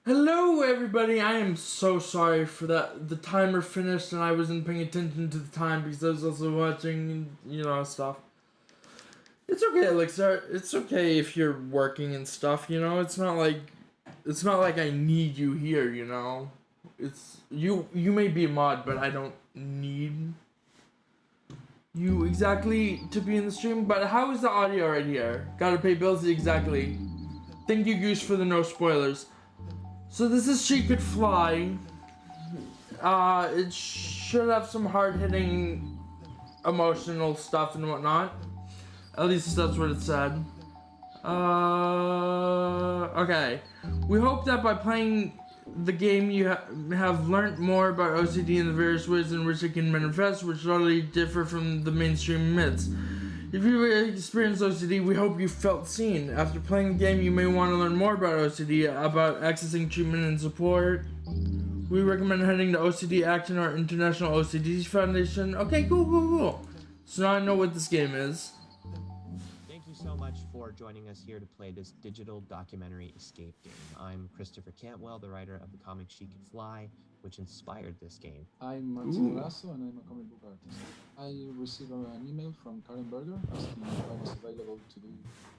Hello everybody, I am so sorry for that. The timer finished and I wasn't paying attention to the time because I was also watching, stuff. It's okay, Elixir. It's okay if you're working and stuff, It's not like I need you here, It's you may be a mod, but I don't need you exactly to be in the stream. But how is the audio right here? Gotta pay bills exactly. Thank you, Goose, for the no spoilers. So this is She Could Fly. It should have some hard-hitting emotional stuff and whatnot. At least that's what it said. Okay. We hope that by playing the game you have learned more about OCD and the various ways in which it can manifest, which totally differ from the mainstream myths. If you've experienced OCD, we hope you felt seen. After playing the game, you may want to learn more about OCD, about accessing treatment and support. We recommend heading to OCD Action or International OCD Foundation. Okay, cool. So now I know what this game is. Thank you so much for joining us here to play this digital documentary escape game. I'm Christopher Cantwell, the writer of the comic She Could Fly, which inspired this game. I'm Martin Lasso, and I'm a comic book artist. I received an email from Karen Berger asking if I was available to do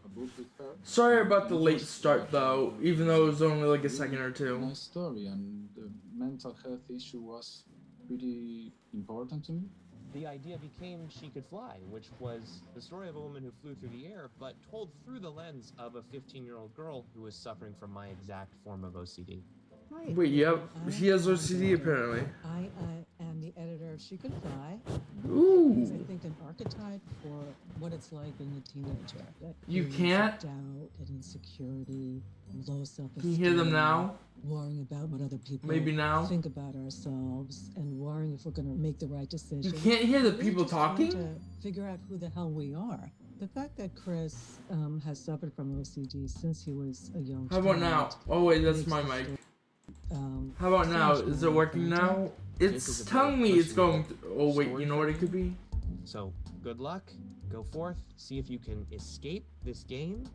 a book with her. Sorry about the late start, though, even though it was only like a second or two. Nice story, and the mental health issue was pretty important to me. The idea became She Could Fly, which was the story of a woman who flew through the air, but told through the lens of a 15-year-old girl who was suffering from my exact form of OCD. Right. Wait, yep, he has OCD apparently. I am the editor of She Could Fly. Ooh. It's, I think, an archetype for what it's like being a teenager. You can't. Doubt and insecurity, low self-esteem. Can you hear them now? Worrying about what other people Maybe now. think about ourselves, and worrying if we're going to make the right decision. You can't hear the Really people just trying talking? to figure out who the hell we are. The fact that Chris has suffered from OCD since he was a young How about child now? Oh wait, that's makes my the mic. story, How about now? so much Is it more working now? content. It's telling me it's going to, oh wait, you know what it could be? So, good luck, go forth, see if you can escape this game,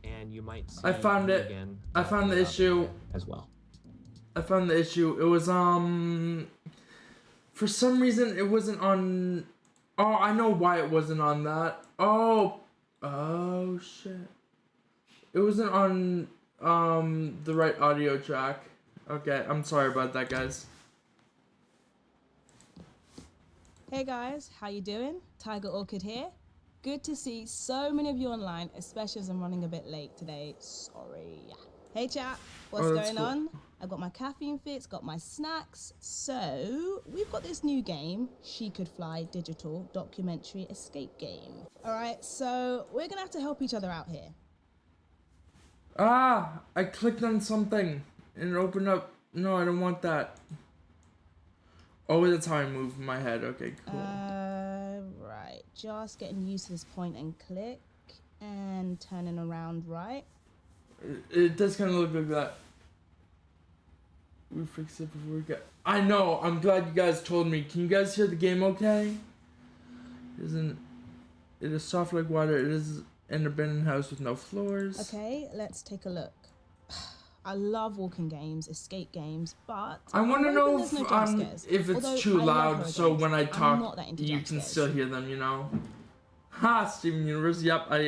and you might see I found me it. again I found the issue. as well. I found the issue. It was, for some reason it wasn't on, oh, I know why it wasn't on that. Oh shit. It wasn't on, the right audio track. Okay, I'm sorry about that, guys. Hey guys, how you doing? Tiger Orchid here. Good to see so many of you online, especially as I'm running a bit late today. Sorry. Hey chat, what's going cool. on? I've got my caffeine fix, got my snacks. So, we've got this new game, She Could Fly digital documentary escape game. Alright, so we're gonna have to help each other out here. Ah, I clicked on something and it opened up. No, I don't want that. Oh, that's how I move my head. Okay, cool. Right, just getting used to this point and click and turning around right. It does kind of look like that. We fixed it before we got. I know. I'm glad you guys told me. Can you guys hear the game? Okay. Isn't it is soft like water? It is an abandoned house with no floors. Okay, let's take a look. I love walking games, escape games, but I want to I'm know hoping if there's no jump scares. if it's Although too I love loud, horror so games, when I I'm talk, not that into you jump can scares. still hear them. Ha, Steven Universe. Yep, I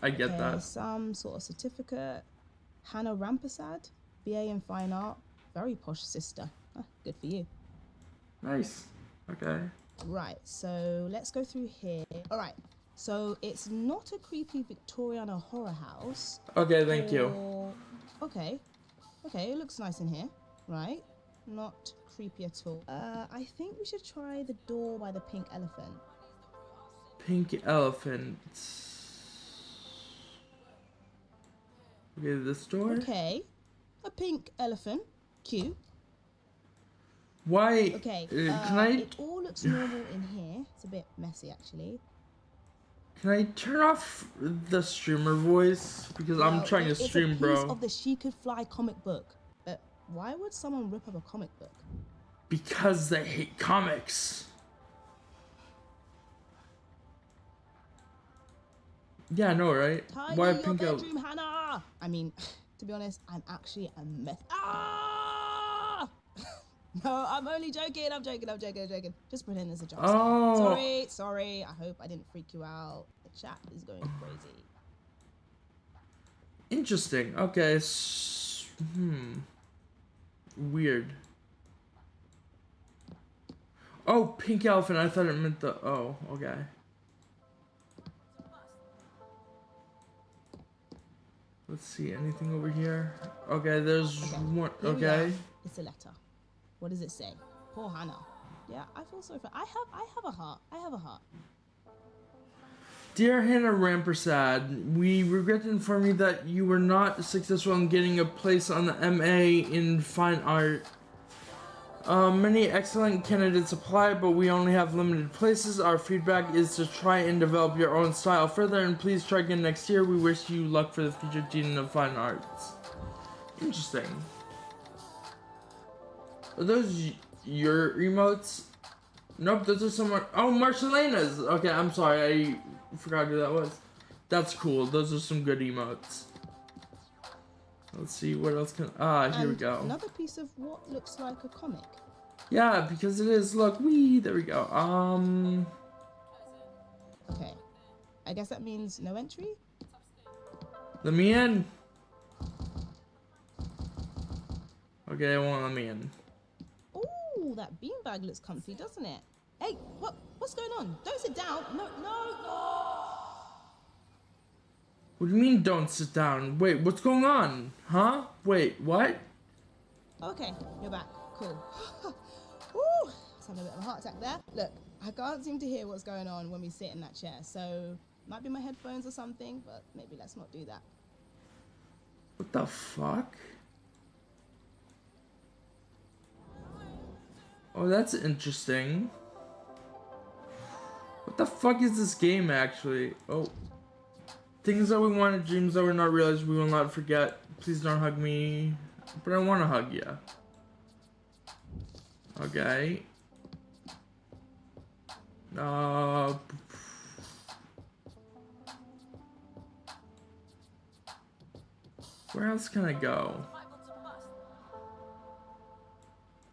get Okay, that. some sort of certificate. Hannah Rampasad, BA in Fine Art. Very posh sister. Good for you. Nice. Okay. Right, so let's go through here. All right, so it's not a creepy Victorian or horror house. Okay, thank you. or- Okay, it looks nice in here. Right, not creepy at all. I think we should try the door by the pink elephant. Pink elephant. Okay, this door. Okay, a pink elephant. Cute. Why? Okay, Can I? it all looks normal in here. It's a bit messy, actually. Can I turn off the streamer voice because I'm Well, trying to stream, it's a piece bro? of the She Could Fly comic book. Why would someone rip up a comic book? Because they hate comics. Yeah, I know, right? Tidy Why your pink out? bedroom, Hannah! I mean, to be honest, I'm actually a mess. Ah! No, I'm only joking. I'm joking. Just pretend it's a joke. Oh. Sorry. I hope I didn't freak you out. The chat is going crazy. Interesting. Okay. Weird. Oh, pink elephant. I thought it meant the. Oh, okay. Let's see. Anything over here? Okay, there's one. Here we Okay. are. It's a letter. What does it say? Poor Hannah. Yeah, I feel sorry for. I have a heart. Dear Hannah Rampersad, we regret to inform you that you were not successful in getting a place on the MA in Fine Art. Many excellent candidates applied, but we only have limited places. Our feedback is to try and develop your own style further, and please try again next year. We wish you luck for the future Dean of Fine Arts. Interesting. Are those your emotes? Nope, those are someone. Oh, Marcelena's. Okay, I'm sorry, I forgot who that was. That's cool. Those are some good emotes. Let's see what else can. Here we go. Another piece of what looks like a comic. Yeah, because it is. Look, there we go. Okay, I guess that means no entry. Let me in. Okay, it won't let me in. Ooh, that beanbag looks comfy, doesn't it? Hey, what's going on? Don't sit down. No. What do you mean, don't sit down? Wait, what's going on? Huh? Wait, what? Okay, you're back. Cool. Ooh, just having a bit of a heart attack there. Look, I can't seem to hear what's going on when we sit in that chair, so might be my headphones or something, but maybe let's not do that. What the fuck? Oh, that's interesting. What the fuck is this game, actually? Oh. Things that we wanted, dreams that were not realized, we will not forget. Please don't hug me. But I want to hug you. Okay. Where else can I go?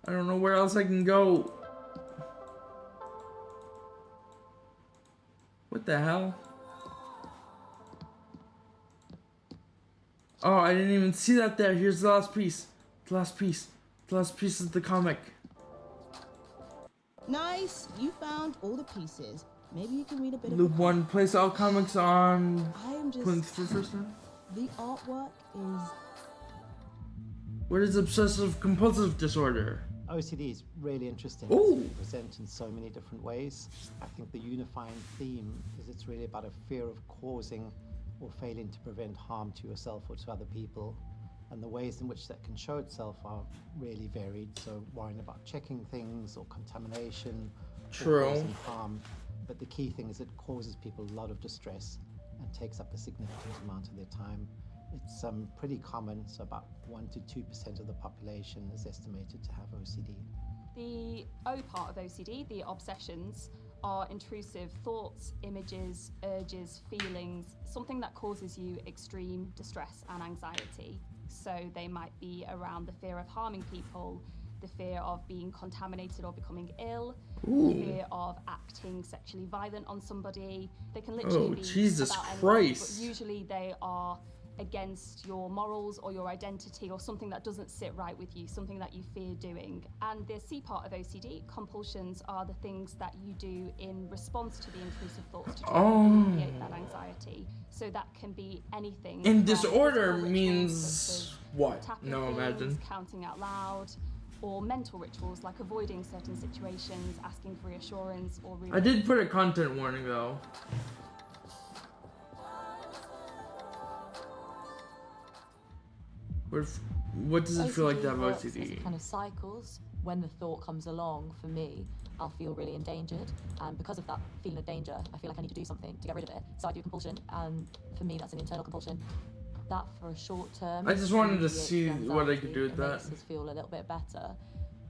I don't know where else I can go. What the hell? Oh, I didn't even see that there. Here's the last piece. The last piece. The last piece of the comic. Nice. You found all the pieces. Maybe you can read a bit of The the one place all comics on. I am just. Plinth for the first time. The artwork is. What is obsessive compulsive disorder? OCD is really interesting Ooh. to present in so many different ways. I think the unifying theme is it's really about a fear of causing or failing to prevent harm to yourself or to other people. And the ways in which that can show itself are really varied. So worrying about checking things or contamination True. or causing harm. But the key thing is it causes people a lot of distress and takes up a significant amount of their time. It's pretty common, so about 1 to 2% of the population is estimated to have OCD. The O part of OCD, the obsessions, are intrusive thoughts, images, urges, feelings, something that causes you extreme distress and anxiety. So they might be around the fear of harming people, the fear of being contaminated or becoming ill, the fear of acting sexually violent on somebody. They can literally be Jesus about anything, Christ. but usually they are against your morals or your identity or something that doesn't sit right with you, something that you fear doing. And the C part of OCD, compulsions, are the things that you do in response to the intrusive thoughts to try and alleviate that anxiety. So that can be anything. And from disorder physical means rituals, such as what? tapping No, things, imagine. counting out loud, or mental rituals like avoiding certain situations, asking for reassurance, or I did put a content warning though. What does it feel like to have works OCD? as kind of cycles. When the thought comes along, for me, I'll feel really endangered, and because of that feeling of danger, I feel like I need to do something to get rid of it. So I do compulsion, and for me, that's an internal compulsion. That for a short term. I just wanted to alleviates see the what I anxiety could do with and that. makes us feel a little bit better.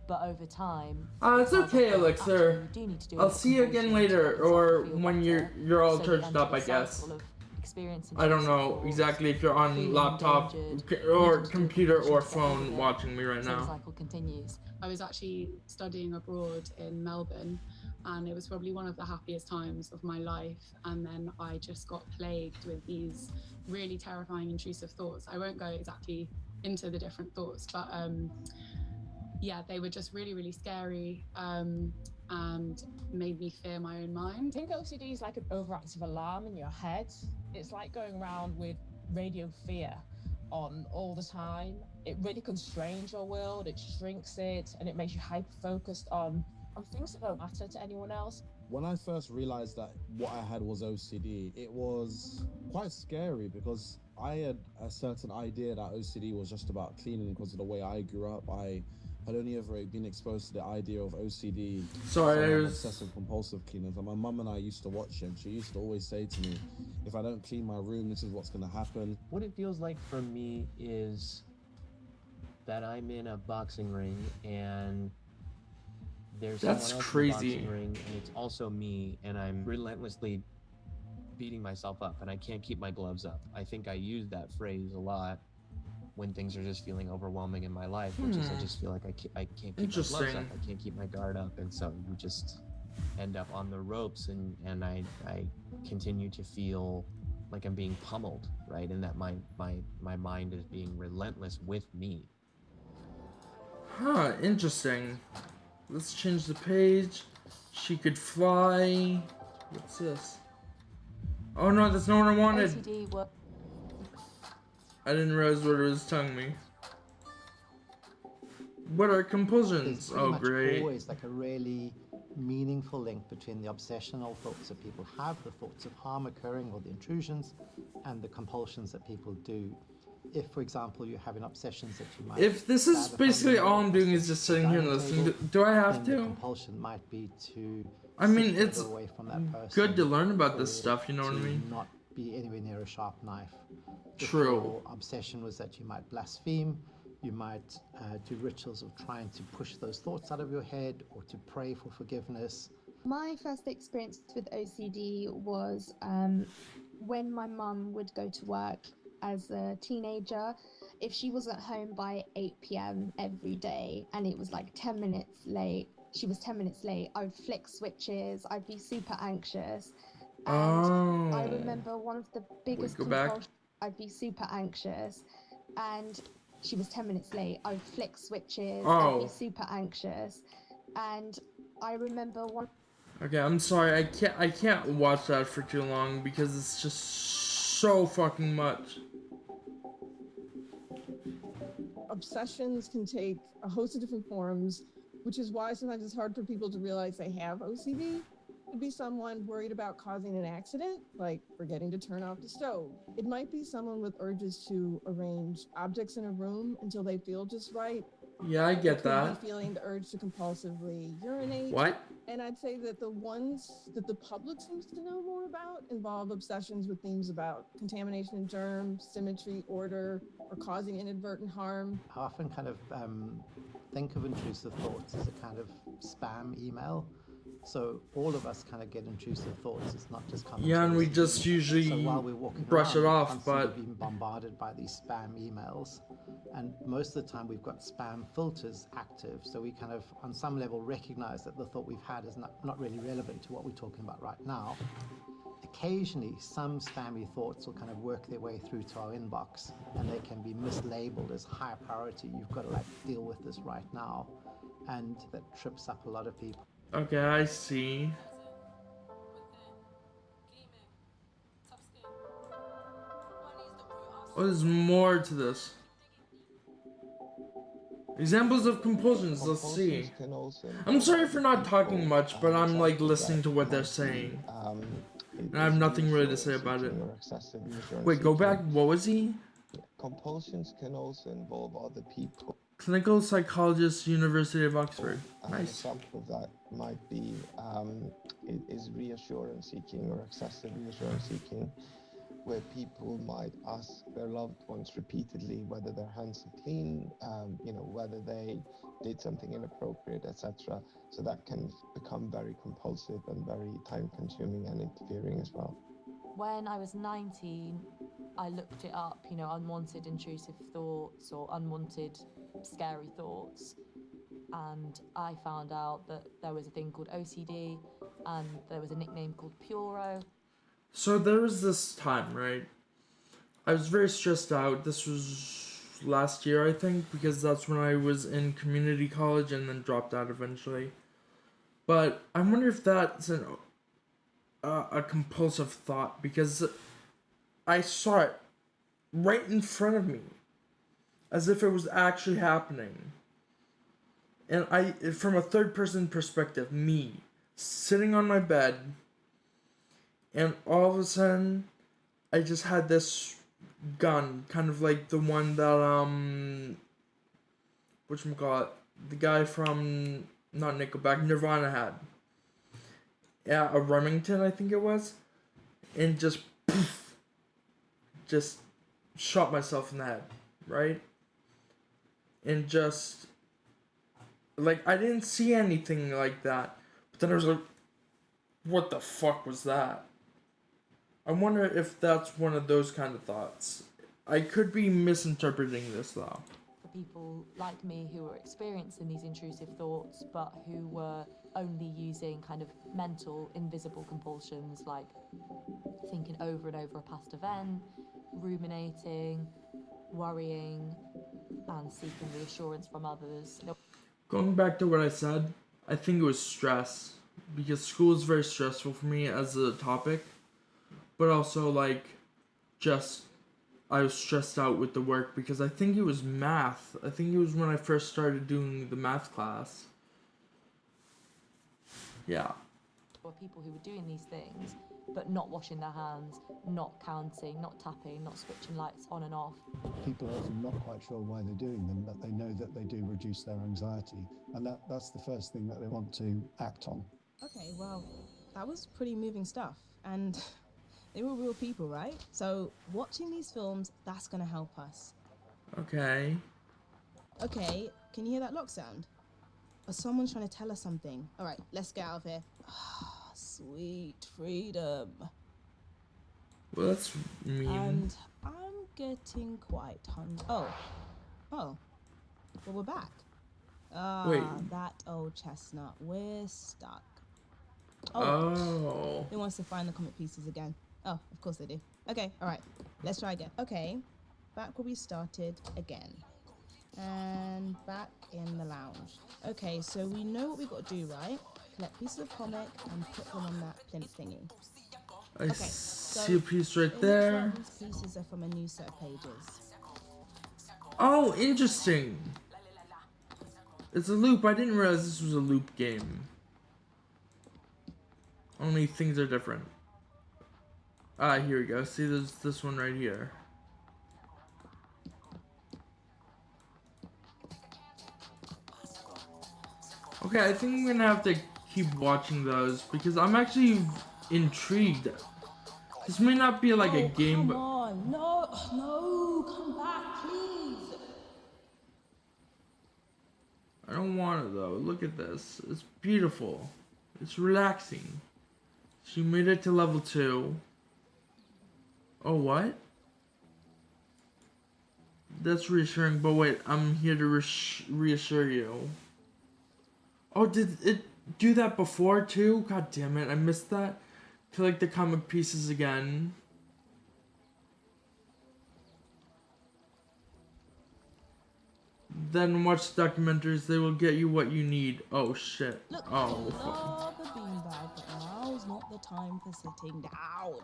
But over time, It's because okay, I feel like Elixir. actually you do need to do I'll a see you again compulsion to later, make yourself or feel when better. you're all So you charged enter up, a I guess. cycle of experiencing. I don't intrusive know thoughts, exactly if you're on feeling laptop endangered, or needing to do a computer or compulsion to get rid phone of it. watching me right So the now. cycle continues. I was actually studying abroad in Melbourne, and it was probably one of the happiest times of my life. And then I just got plagued with these really terrifying, intrusive thoughts. I won't go exactly into the different thoughts, but yeah, they were just really, really scary and made me fear my own mind. I think OCD is like an overactive alarm in your head. It's like going around with radio fear on all the time. It really constrains your world, it shrinks it, and it makes you hyper-focused on things that don't matter to anyone else. When I first realized that what I had was OCD, it was quite scary because I had a certain idea that OCD was just about cleaning because of the way I grew up. I had only ever been exposed to the idea of OCD. Sorry, obsessive compulsive cleaners. And my mum and I used to watch him. She used to always say to me, if I don't clean my room, this is what's going to happen. What it feels like for me is that I'm in a boxing ring and there's That's someone else crazy. in the boxing ring, and it's also me, and I'm relentlessly beating myself up, and I can't keep my gloves up. I think I use that phrase a lot when things are just feeling overwhelming in my life, which is I just feel like I can't keep my gloves up, I can't keep my guard up, and so you just end up on the ropes, and I continue to feel like I'm being pummeled, right? And that my mind is being relentless with me. Huh, interesting. Let's change the page. She could fly. What's this? Oh no, that's not what I wanted. OCD work. I didn't realize what it was telling me. What are compulsions? There's pretty Oh, much great. always like a really meaningful link between the obsessional thoughts that people have, the thoughts of harm occurring or the intrusions, and the compulsions that people do. If, for example, you're having obsessions that you might... If this is basically all I'm doing is just sitting here and listening, do I have then the to? compulsion might be to I mean, sit it's further away from that person, good to learn about this or stuff, you know what I to mean? not be anywhere near a sharp knife. True. If your obsession was that you might blaspheme, you might do rituals of trying to push those thoughts out of your head or to pray for forgiveness. My first experience with OCD was when my mum would go to work as a teenager. If she wasn't home by 8 p.m. every day and it was like 10 minutes late, she was 10 minutes late, I would flick switches, I'd be super anxious. And I remember one of the biggest compulsions, I'd be super anxious, and she was 10 minutes late, I would flick switches, I'd be super anxious. And I remember one... Okay, I'm sorry, I can't watch that for too long because it's just so fucking much. Obsessions can take a host of different forms, which is why sometimes it's hard for people to realize they have OCD. It could be someone worried about causing an accident, like forgetting to turn off the stove. It might be someone with urges to arrange objects in a room until they feel just right. Yeah, I get that. Could be feeling the urge to compulsively urinate. What? And I'd say that the ones that the public seems to know more about involve obsessions with themes about contamination and germs, symmetry, order, or causing inadvertent harm. I often kind of think of intrusive thoughts as a kind of spam email. So all of us kind of get intrusive thoughts. It's not just coming. Yeah, and we just usually so while we're walking brush around, it off, we're but being bombarded by these spam emails, and most of the time we've got spam filters active. So we kind of, on some level, recognize that the thought we've had is not really relevant to what we're talking about right now. Occasionally, some spammy thoughts will kind of work their way through to our inbox, and they can be mislabeled as high priority. You've got to like deal with this right now, and that trips up a lot of people. Okay, I see. Oh, there's more to this. Examples of compulsions, let's see. I'm sorry for not talking much, but I'm like listening to what they're saying. And I have nothing really to say about it. Wait, go back, what was he? Compulsions can also involve other people. Clinical psychologist, University of Oxford. Nice. An example of that might be is reassurance seeking or excessive reassurance seeking, where people might ask their loved ones repeatedly whether their hands are clean, whether they did something inappropriate, etc. So that can become very compulsive and very time-consuming and interfering as well. When I was 19, I looked it up, you know, unwanted intrusive thoughts or unwanted scary thoughts. And I found out that there was a thing called OCD and there was a nickname called Puro. So there was this time, right? I was very stressed out. This was last year, I think, because that's when I was in community college and then dropped out eventually. But I wonder if that's a compulsive thought, because I saw it right in front of me, as if it was actually happening. And from a third person perspective, me, sitting on my bed, and all of a sudden, I just had this gun, kind of like the one that, whatchamacallit, the guy from, not Nickelback, Nirvana had. Yeah, a Remington, I think it was. And just, poof, just shot myself in the head, right? And just, like, I didn't see anything like that. But then I was like, what the fuck was that? I wonder if that's one of those kind of thoughts. I could be misinterpreting this, though. For people like me who were experiencing these intrusive thoughts, but who were only using kind of mental, invisible compulsions like thinking over and over a past event, ruminating, worrying, and seeking reassurance from others. Going back to what I said, I think it was stress. Because school is very stressful for me as a topic. But also, like, just, I was stressed out with the work because I think it was math. I think it was when I first started doing the math class. Yeah. Or people who were doing these things, but not washing their hands, not counting, not tapping, not switching lights on and off. People are often not quite sure why they're doing them, but they know that they do reduce their anxiety. And that's the first thing that they want to act on. Okay, well, that was pretty moving stuff. And they were real people, right? So watching these films, that's gonna help us. Okay. Okay, can you hear that lock sound? Or someone's trying to tell us something. All right, let's get out of here. Sweet freedom. Well, that's mean. And I'm getting quite hungry. Oh. Well, we're back. Wait. That old chestnut. We're stuck. Oh. He wants to find the comic pieces again. Oh, of course they do. Okay, all right. Let's try again. Okay, back where we started again. And back in the lounge. Okay, so we know what we got to do, right? Collect pieces of comic and put them on that plinth thingy. I see a piece right there. These pieces are from a new set of pages. Oh, interesting. It's a loop. I didn't realize this was a loop game. Only things are different. Ah, here we go. See, there's this one right here. Okay, I think I'm gonna have to keep watching those because I'm actually intrigued. This may not be like a game, but... Come on, no, come back, please. I don't want it though. Look at this. It's beautiful. It's relaxing. She made it to level 2. Oh, what? That's reassuring, but wait, I'm here to reassure you. Oh, did it do that before too? God damn it, I missed that. Collect the comic pieces again. Then watch the documentaries, they will get you what you need. Oh shit. Look, Oh. love a beanbag, but now's not the time for sitting down.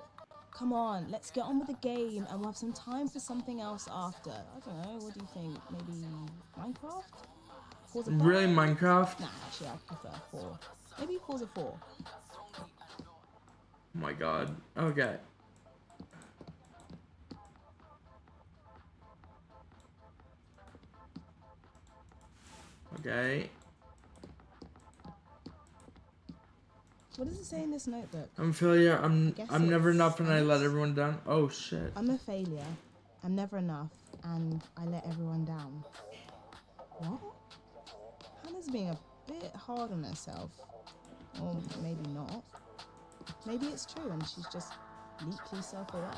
Come on, let's get on with the game and we'll have some time for something else after. I don't know, what do you think? Maybe Minecraft? Forza 5? Really, Minecraft? Nah, actually I prefer 4. Maybe Forza 4. Oh my god. Okay. Okay. What does it say in this notebook? I'm a failure. I'm Guess never it's enough and I let science. everyone down. Oh shit. I'm a failure. I'm never enough and I let everyone down. What? Hannah's being a bit hard on herself. Or maybe not. Maybe it's true and she's just deeply self-aware.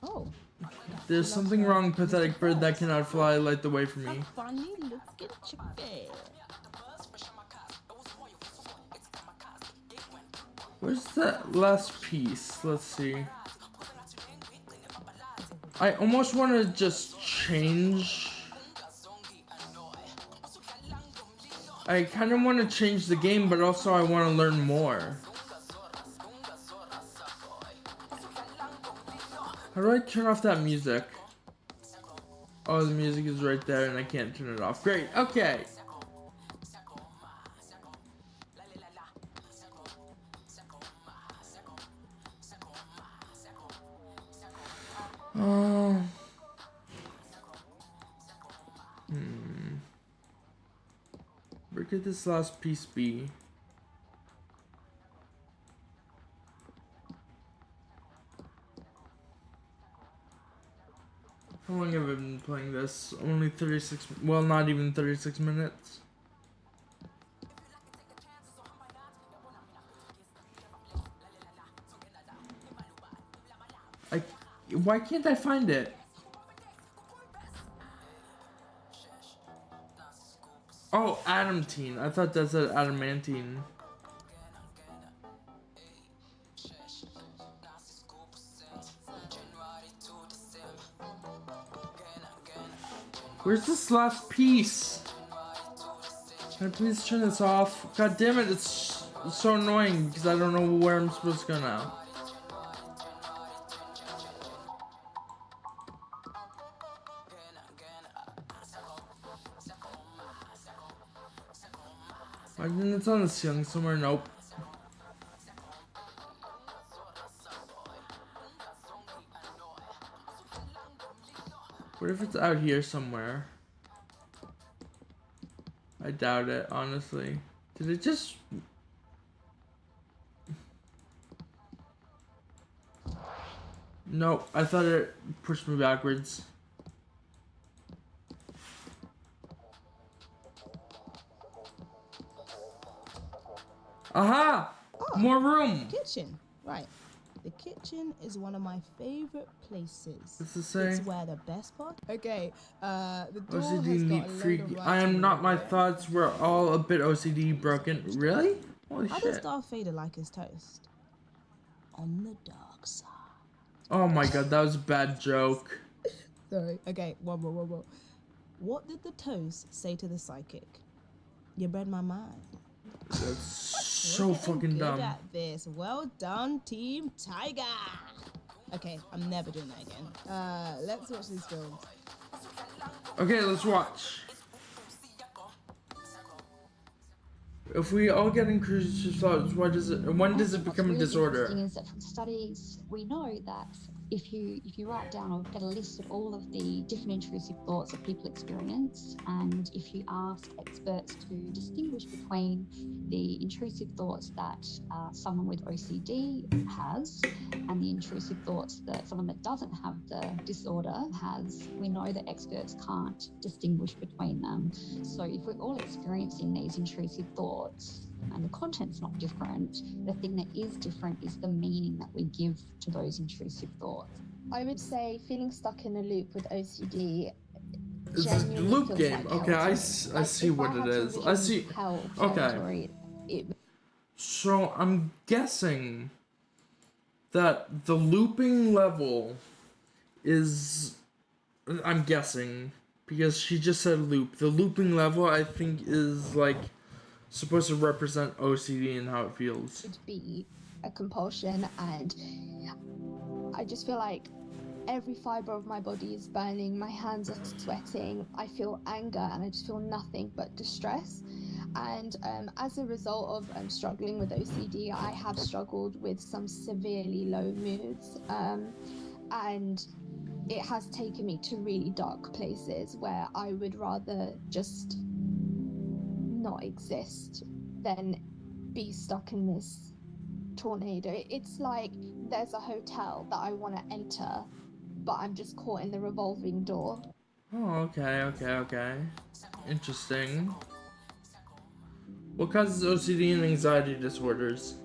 Oh. There's something wrong, pathetic bird that cannot fly, light the way for me. A funny looking chicken. Where's that last piece? Let's see. I almost want to just change. I kind of want to change the game, but also I want to learn more. How do I turn off that music? Oh, the music is right there and I can't turn it off. Great, okay. Where could this last piece be? How long have I been playing this? Only 36, well, not even 36 minutes. Why can't I find it? Oh, adamantine. I thought that said adamantine. Where's this last piece? Can I please turn this off? God damn it, it's so annoying because I don't know where I'm supposed to go now. Why didn't it's on the ceiling somewhere? Nope. What if it's out here somewhere? I doubt it, honestly. Did it just... Nope, I thought it pushed me backwards. Aha! Oh, more room! Kitchen, right. The kitchen is one of my favorite places. What's it say? It's where the best part. Okay, the door OCD has got neat a freak. load of I am writing not. on My it. thoughts were all a bit OCD broken. Really? Holy How shit. does Darth Vader like his toast? On the dark side. Oh my god, that was a bad joke. Sorry. Okay, one more. What did the toast say to the psychic? You read my mind. That's so We're getting fucking good dumb. at this. Well done, Team Tiger. Okay, I'm never doing that again. Let's watch these films. Okay, let's watch. If we all get intrusive thoughts, when does it become a disorder? Interesting is that from studies we know that if you write down or get a list of all of the different intrusive thoughts that people experience, and if you ask experts to distinguish between the intrusive thoughts that someone with OCD has and the intrusive thoughts that someone that doesn't have the disorder has, we know that experts can't distinguish between them. So if we're all experiencing these intrusive thoughts and the content's not different, the thing that is different is the meaning that we give to those intrusive thoughts. I would say feeling stuck in a loop with OCD. It's a loop game. Okay, I see what it is. I see. Okay. So I'm guessing that the looping level is... I'm guessing because she just said loop. The looping level, I think, is like supposed to represent OCD and how it feels. Would be a compulsion, and I just feel like every fiber of my body is burning, my hands are sweating, I feel anger, and I just feel nothing but distress. And as a result of struggling with OCD, I have struggled with some severely low moods, and it has taken me to really dark places where I would rather just not exist than be stuck in this tornado. It's like there's a hotel that I want to enter, but I'm just caught in the revolving door. Oh, okay. Interesting. What causes OCD and anxiety disorders?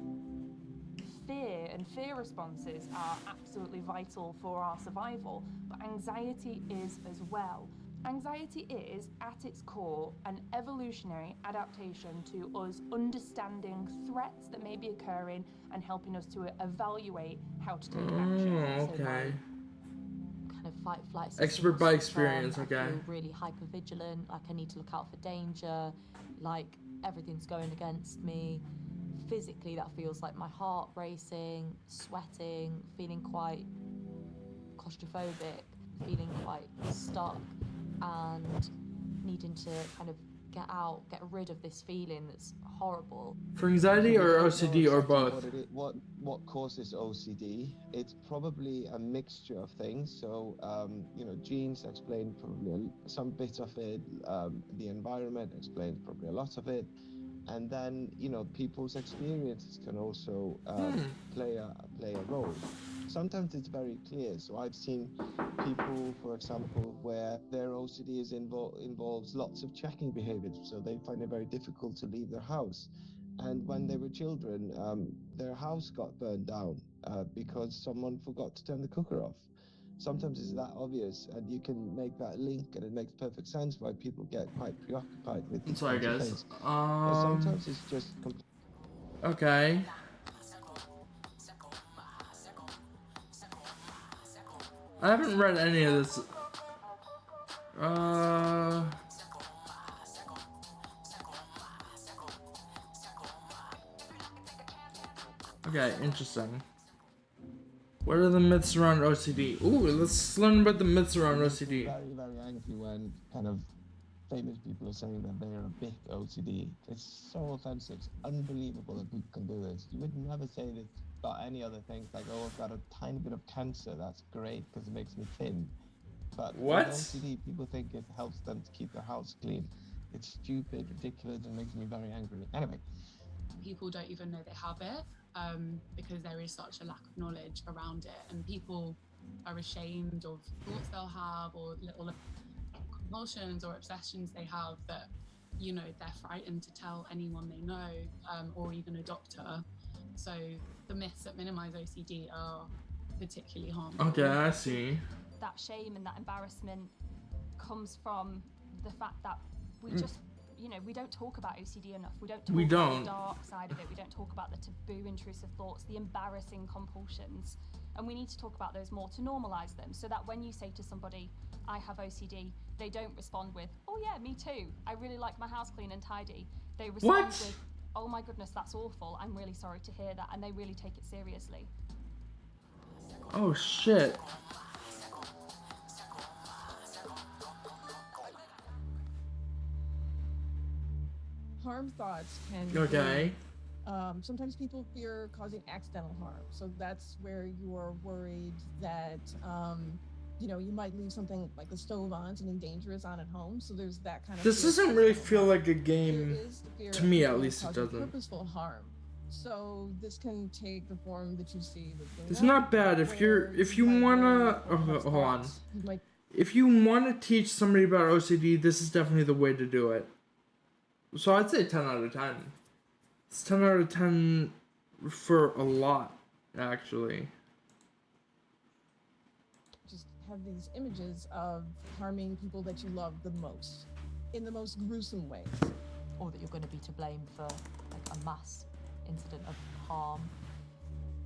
Fear, and fear responses are absolutely vital for our survival, but anxiety is as well. Anxiety is, at its core, an evolutionary adaptation to us understanding threats that may be occurring and helping us to evaluate how to take action. Oh, So my okay. kind of fight flight system Expert will by switch experience, on. okay. I feel really hyper vigilant, like I need to look out for danger, like everything's going against me. Physically, that feels like my heart racing, sweating, feeling quite claustrophobic, feeling quite stuck, and needing to kind of get rid of this feeling that's horrible. For anxiety or We don't know OCD or exactly both? What causes OCD? It's probably a mixture of things. So you know, genes explain probably some bits of it. The environment explains probably a lot of it, and then you know, people's experiences can also play a role. Sometimes it's very clear. So I've seen people, for example, where their OCD involves lots of checking behaviors, so they find it very difficult to leave their house. And when they were children, their house got burned down because someone forgot to turn the cooker off. Sometimes it's that obvious, and you can make that link, and it makes perfect sense why people get quite preoccupied with these Sorry, kinds of guys. things. But sometimes it's just Okay. I haven't read any of this. Okay, interesting. What are the myths around OCD? Ooh, let's learn about the myths around OCD. very, very angry when kind of famous people are saying that they are a big OCD. It's so offensive. It's unbelievable that people can do this. You would never say this about any other things, like, oh, I've got a tiny bit of cancer. That's great because it makes me thin. But What? with OCD, people think it helps them to keep their house clean. It's stupid, ridiculous, and makes me very angry. Anyway. People don't even know they have it because there is such a lack of knowledge around it, and people are ashamed of thoughts they'll have or little compulsions or obsessions they have that, you know, they're frightened to tell anyone they know or even a doctor. So the myths that minimize OCD are particularly harmful. Okay, I see. That shame and that embarrassment comes from the fact that we just, you know, we don't talk about OCD enough. We don't talk about the dark side of it. We don't talk about the taboo intrusive thoughts, the embarrassing compulsions. And we need to talk about those more to normalize them, so that when you say to somebody, I have OCD, they don't respond with, oh yeah, me too. I really like my house clean and tidy. They respond with, oh my goodness, that's awful. I'm really sorry to hear that. And they really take it seriously. Oh shit. Harm thoughts can Okay. Sometimes people fear causing accidental harm. So that's where you're worried that, you know, you might leave something like the stove on, something dangerous on at home. So there's that kind of. This doesn't really feel like a game, to me at least. It doesn't. Purposeful harm. So this can take the form that you see. It's not bad if you wanna. Hold on. If you want to teach somebody about OCD, this is definitely the way to do it. So I'd say 10 out of 10. It's 10 out of 10 for a lot, actually. Just have these images of harming people that you love the most, in the most gruesome ways. Or that you're going to be to blame for like a mass incident of harm,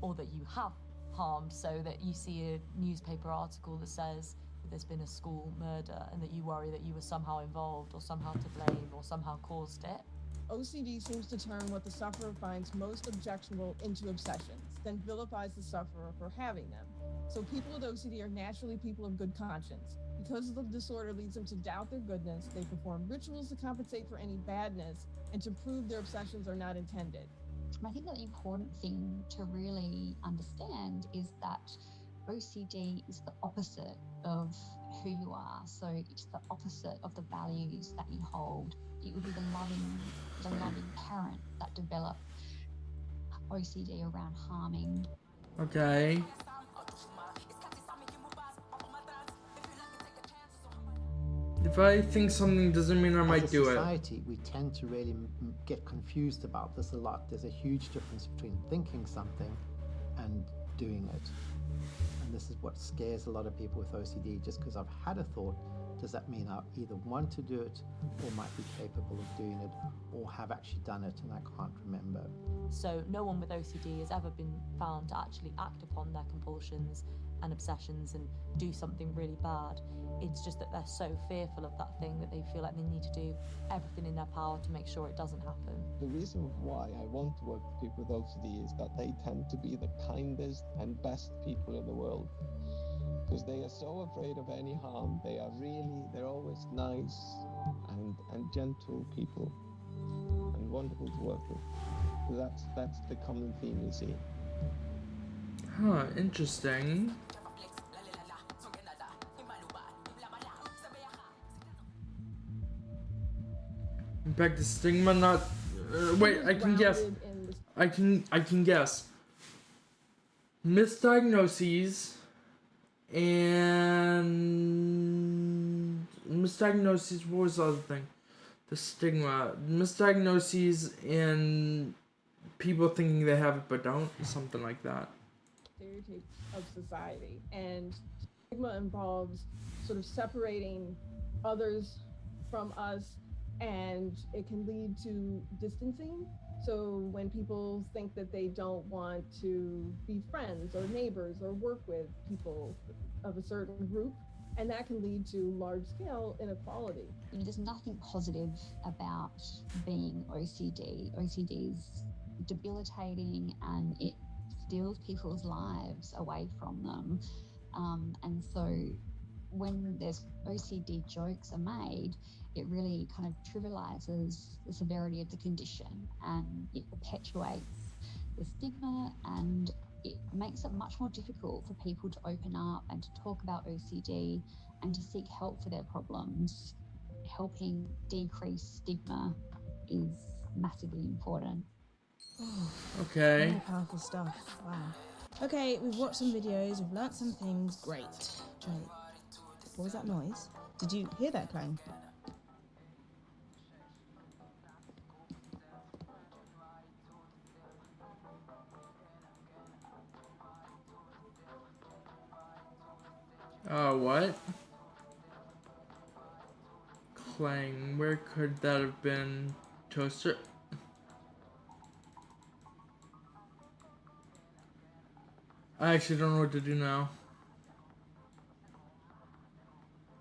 or that you have harmed, so that you see a newspaper article that says that there's been a school murder and that you worry that you were somehow involved or somehow to blame or somehow caused it. OCD seems to turn what the sufferer finds most objectionable into obsessions, then vilifies the sufferer for having them. So people with OCD are naturally people of good conscience. Because the disorder leads them to doubt their goodness, they perform rituals to compensate for any badness and to prove their obsessions are not intended. I think that the important thing to really understand is that OCD is the opposite of who you are. So it's the opposite of the values that you hold. It would be the loving parent that developed OCD around harming. Okay. If I think something doesn't mean I might do it. As a society, we tend to really get confused about this a lot. There's a huge difference between thinking something and doing it. And this is what scares a lot of people with OCD. Just because I've had a thought, does that mean I either want to do it or might be capable of doing it or have actually done it and I can't remember? So no one with OCD has ever been found to actually act upon their compulsions and obsessions and do something really bad. It's just that they're so fearful of that thing that they feel like they need to do everything in their power to make sure it doesn't happen. The reason why I want to work with people with OCD is that they tend to be the kindest and best people in the world. Because they are so afraid of any harm. They're always nice and gentle people and wonderful to work with. So that's the common theme you see. Huh, interesting. Back to stigma, not. Wait, I can guess. I can guess. Misdiagnoses and misdiagnoses. What was the other thing? The stigma, misdiagnoses, and people thinking they have it but don't. Something like that. Stereotypes of society, and stigma involves sort of separating others from us, and it can lead to distancing. So when people think that they don't want to be friends or neighbors or work with people of a certain group, and that can lead to large-scale inequality. You know, there's nothing positive about being OCD. OCD is debilitating and it steals people's lives away from them. And so when there's OCD jokes are made, it really kind of trivializes the severity of the condition and it perpetuates the stigma, and it makes it much more difficult for people to open up and to talk about OCD and to seek help for their problems. Helping decrease stigma is massively important. Okay. Really powerful stuff. Wow. Okay, we've watched some videos, we've learnt some things. Great. Charlie, what was that noise? Did you hear that clang? What? Clang. Where could that have been? Toaster? I actually don't know what to do now.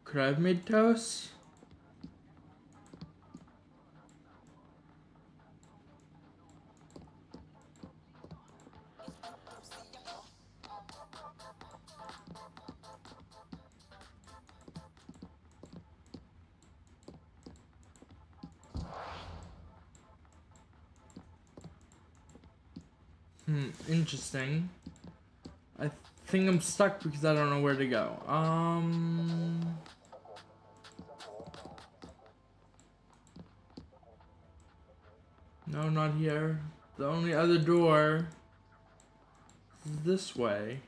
Could I have made toast? Interesting. I think I'm stuck because I don't know where to go. No, not here. The only other door is this way.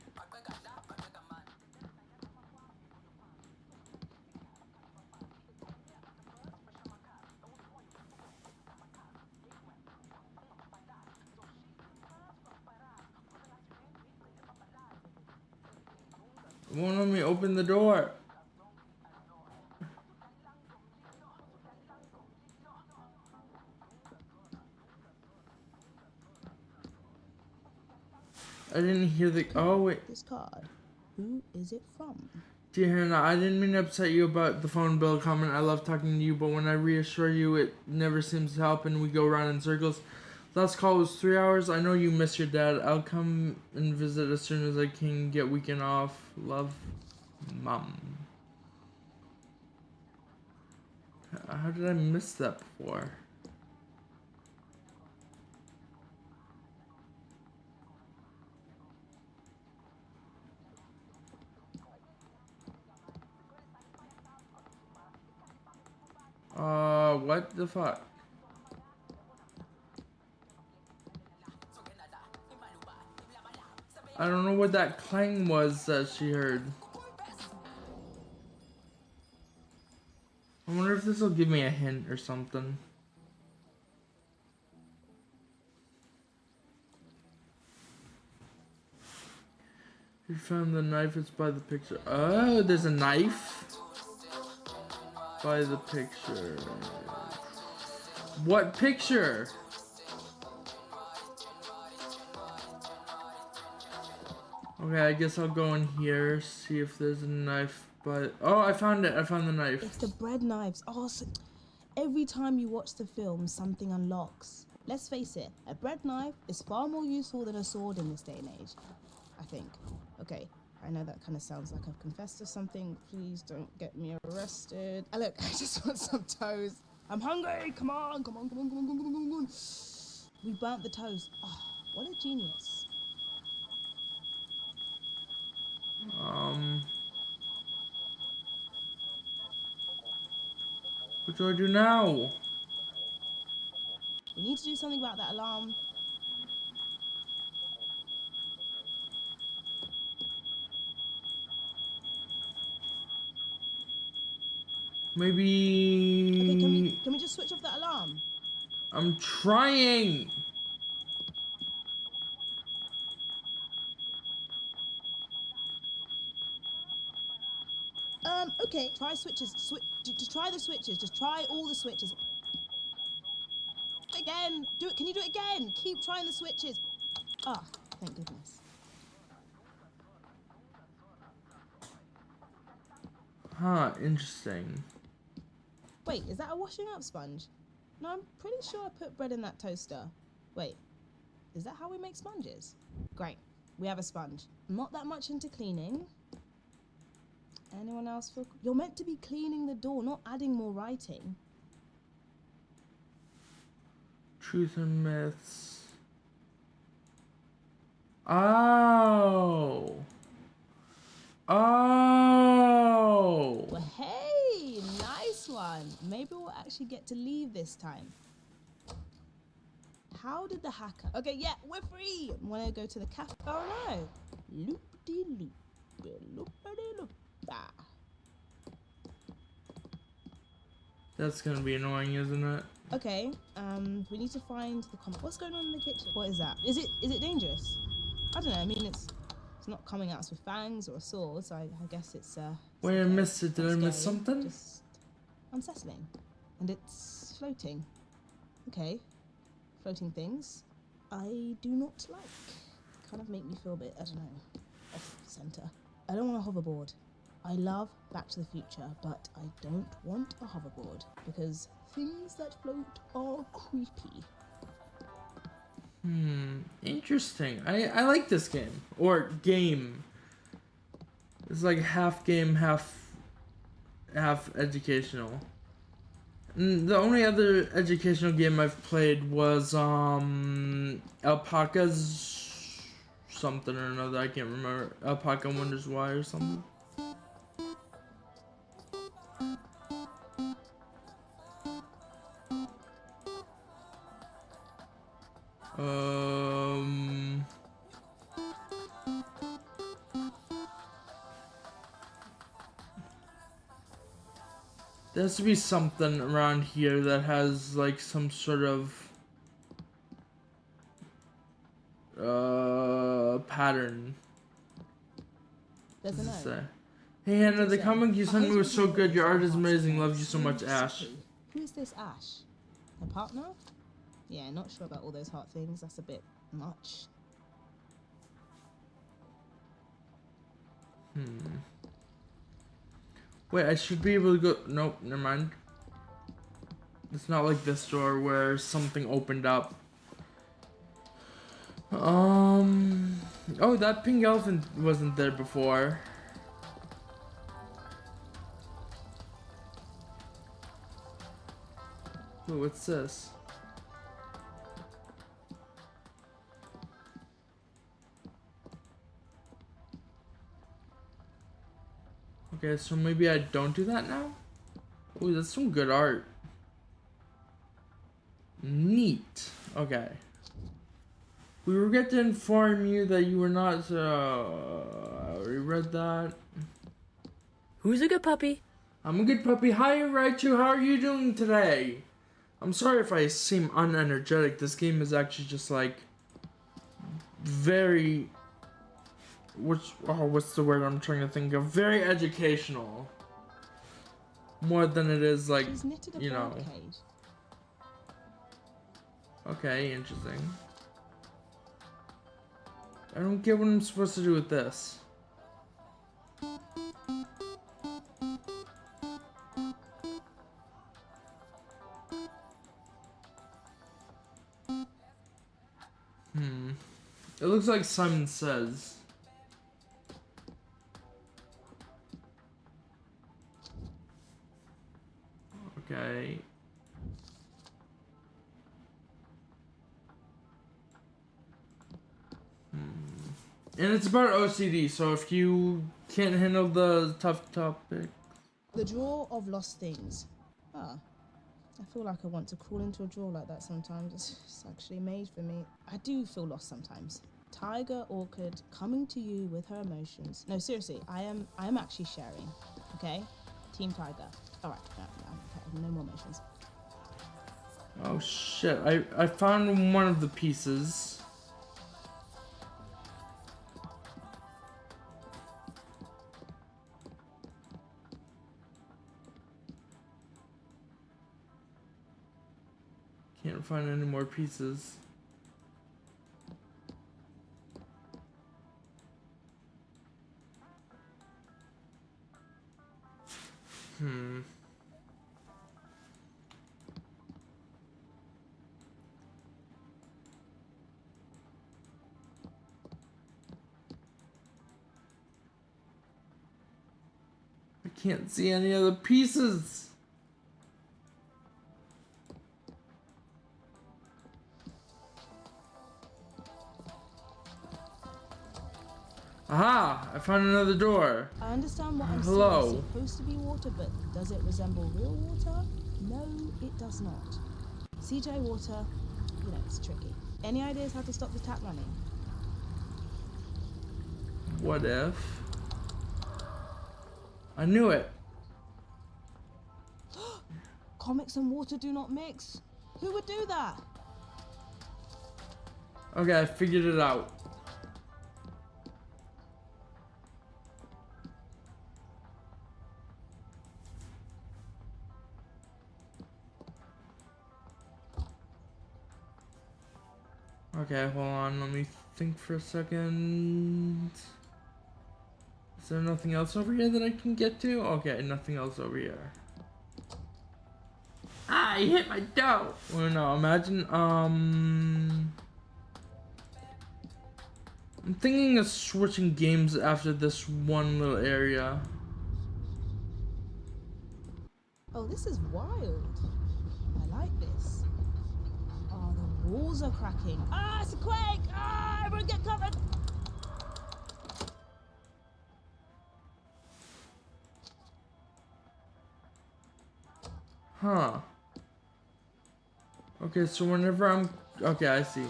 It won't let me open the door. I didn't hear the. Oh wait. This card. Who is it from? Dear Hannah, I didn't mean to upset you about the phone bill comment. I love talking to you, but when I reassure you, it never seems to help, and we go around in circles. Last call was 3 hours. I know you miss your dad. I'll come and visit as soon as I can get weekend off. Love, Mom. How did I miss that before? What the fuck? I don't know what that clang was that she heard. I wonder if this will give me a hint or something. You found the knife, it's by the picture. Oh, there's a knife by the picture. What picture? Okay, I guess I'll go in here, see if there's a knife, but... Oh, I found it. I found the knife. It's the bread knives. Oh, so every time you watch the film, something unlocks. Let's face it, a bread knife is far more useful than a sword in this day and age, I think. Okay, I know that kind of sounds like I've confessed to something. Please don't get me arrested. Look, I just want some toast. I'm hungry. Come on, come on, come on, come on, come on, come on. We burnt the toast. Oh, what a genius. What do I do now? We need to do something about that alarm. Maybe... Okay, can we just switch off that alarm? I'm trying! Okay, try switches. Just try the switches. Just try all the switches. Again! Do it! Can you do it again? Keep trying the switches. Ah, thank goodness. Huh, interesting. Wait, is that a washing up sponge? No, I'm pretty sure I put bread in that toaster. Wait, is that how we make sponges? Great, we have a sponge. Not that much into cleaning. Anyone else feel... You're meant to be cleaning the door, not adding more writing. Truth and myths. Oh! Oh! Well, hey, nice one. Maybe we'll actually get to leave this time. How did the hacker... Okay, yeah, we're free. Want to go to the cafe? Oh, no. Loop-de-loop. Loop-de-loop. Ah. That's gonna be annoying, isn't it? Okay, we need to find the comment. What's going on in the kitchen? What is that? Is it dangerous? I don't know. I mean, it's not coming at us with fangs or a sword, so I guess it's Wait, okay. I missed it. Did I miss Scary, something? just unsettling, and it's floating. Okay, floating things. I do not like. Kind of make me feel a bit, I don't know, off center. I don't want a hoverboard. I love Back to the Future, but I don't want a hoverboard because things that float are creepy. Interesting. I like this game. Or game. It's like half game, half educational. And the only other educational game I've played was Alpaca's something or another. I can't remember. Alpaca Wonders Why or something. There has to be something around here that has like some sort of pattern. Doesn't know. Hey Hannah, the comic you sent me was so good. Your art is amazing. Love you so much, Ash. Who is this Ash? A partner? Yeah, not sure about all those heart things. That's a bit much. Wait, I should be able to go. Nope, never mind. It's not like this door where something opened up. Oh, that pink elephant wasn't there before. Ooh, what's this? Okay, so maybe I don't do that now? Ooh, that's some good art. Neat. Okay. We regret to inform you that you were not, we read that. Who's a good puppy? I'm a good puppy. Hi, Raichu. How are you doing today? I'm sorry if I seem unenergetic. This game is actually just like very what's the word I'm trying to think of? Very educational. More than it is like, She's knitted a you know. bird cage. Okay, interesting. I don't get what I'm supposed to do with this. It looks like Simon Says. Okay. And it's about OCD, so if you can't handle the tough topic. The drawer of lost things. Ah. I feel like I want to crawl into a drawer like that sometimes. It's actually made for me. I do feel lost sometimes. Tiger Orchid coming to you with her emotions. No, seriously, I am actually sharing. Okay? Team Tiger. Alright, no more emotions. Oh shit, I found one of the pieces. Can't find any more pieces. I can't see any other pieces. Aha! I found another door. I understand what I'm Hello. saying. It's supposed to be water, but does it resemble real water? No, it does not. CJ water, you know, it's tricky. Any ideas how to stop the tap running? What if? I knew it. Comics and water do not mix. Who would do that? Okay, I figured it out. Okay, hold on, let me think for a second. Is there nothing else over here that I can get to? Okay, nothing else over here. Ah, I hit my toe! Well, no, imagine, I'm thinking of switching games after this one little area. Oh, this is wild. I like this. Oh, the walls are cracking. Ah, it's a quake! Ah, everyone get covered! Huh. Okay, so whenever I'm... Okay, I see.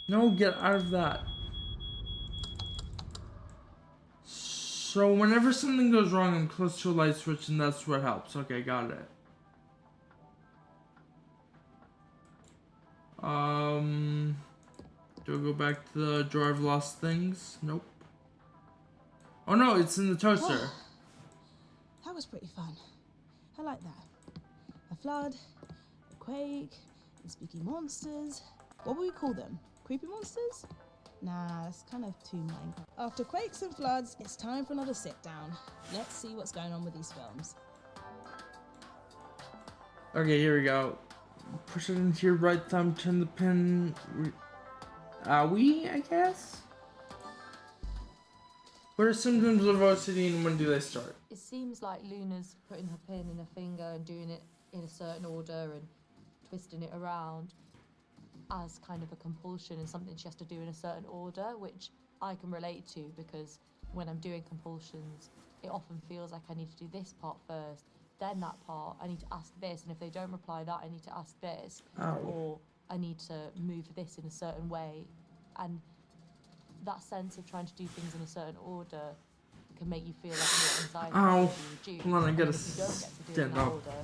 No, get out of that. So whenever something goes wrong, I'm close to a light switch and that's what helps. Okay, got it. Do I go back to the drawer of lost things? Nope. Oh no, it's in the toaster. That was pretty fun. I like that. A flood, a quake, and spooky monsters. What would we call them? Creepy monsters? Nah, that's kind of too Minecraft. After quakes and floods, it's time for another sit down. Let's see what's going on with these films. Okay, here we go. Push it into your right thumb, turn the pin. Owie, I guess? What are symptoms of OCD and when do they start? It seems like Luna's putting her pin in her finger and doing it in a certain order and twisting it around as kind of a compulsion and something she has to do in a certain order, which I can relate to because when I'm doing compulsions, it often feels like I need to do this part first, then that part, I need to ask this, and if they don't reply that, I need to ask this. Ow. Or I need to move this in a certain way. And that sense of trying to do things in a certain order can make you feel like your anxiety Ow. is reduced. Hold on, I And gotta if you don't get to do it in stand that up. order,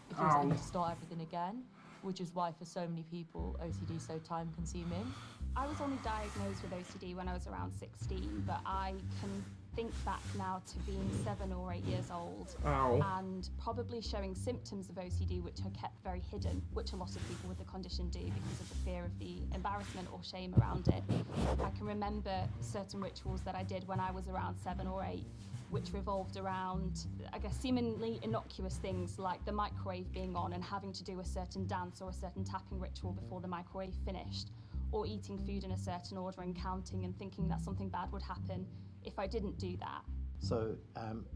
it feels like you Ow. need to start everything again, which is why for so many people OCD is so time consuming. I was only diagnosed with OCD when I was around 16, but I can think back now to being 7 or 8 years old and probably showing symptoms of OCD which are kept very hidden, which a lot of people with the condition do because of the fear of the embarrassment or shame around it. I can remember certain rituals that I did when I was around 7 or 8, which revolved around, I guess, seemingly innocuous things like the microwave being on and having to do a certain dance or a certain tapping ritual before the microwave finished, or eating food in a certain order and counting and thinking that something bad would happen if I didn't do that. So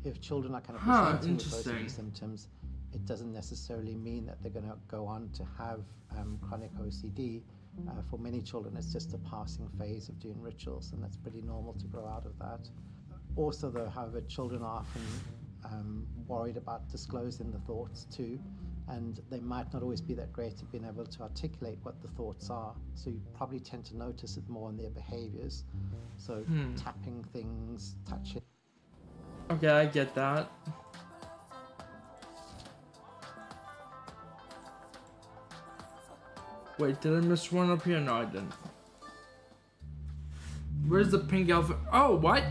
if children are kind of presenting with OCD symptoms, it doesn't necessarily mean that they're going to go on to have chronic OCD. For many children, it's just a passing phase of doing rituals, and that's pretty normal to grow out of that. Also, though, however, children are often worried about disclosing the thoughts too, and they might not always be that great at being able to articulate what the thoughts are. So you probably tend to notice it more in their behaviors. So tapping things, touching. Okay, I get that. Wait, did I miss one up here? No, I didn't. Where's the pink elephant? Oh, what?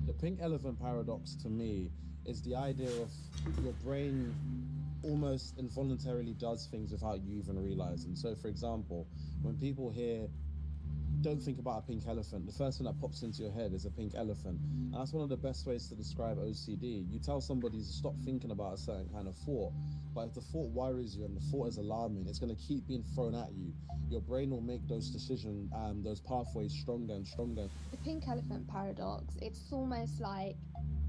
The pink elephant paradox to me is the idea of your brain almost involuntarily does things without you even realizing. So for example, when people hear don't think about a pink elephant, the first thing that pops into your head is a pink elephant. And that's one of the best ways to describe OCD. You tell somebody to stop thinking about a certain kind of thought, but if the thought worries you and the thought is alarming, it's going to keep being thrown at you. Your brain will make those decisions, those pathways stronger and stronger. The pink elephant paradox, it's almost like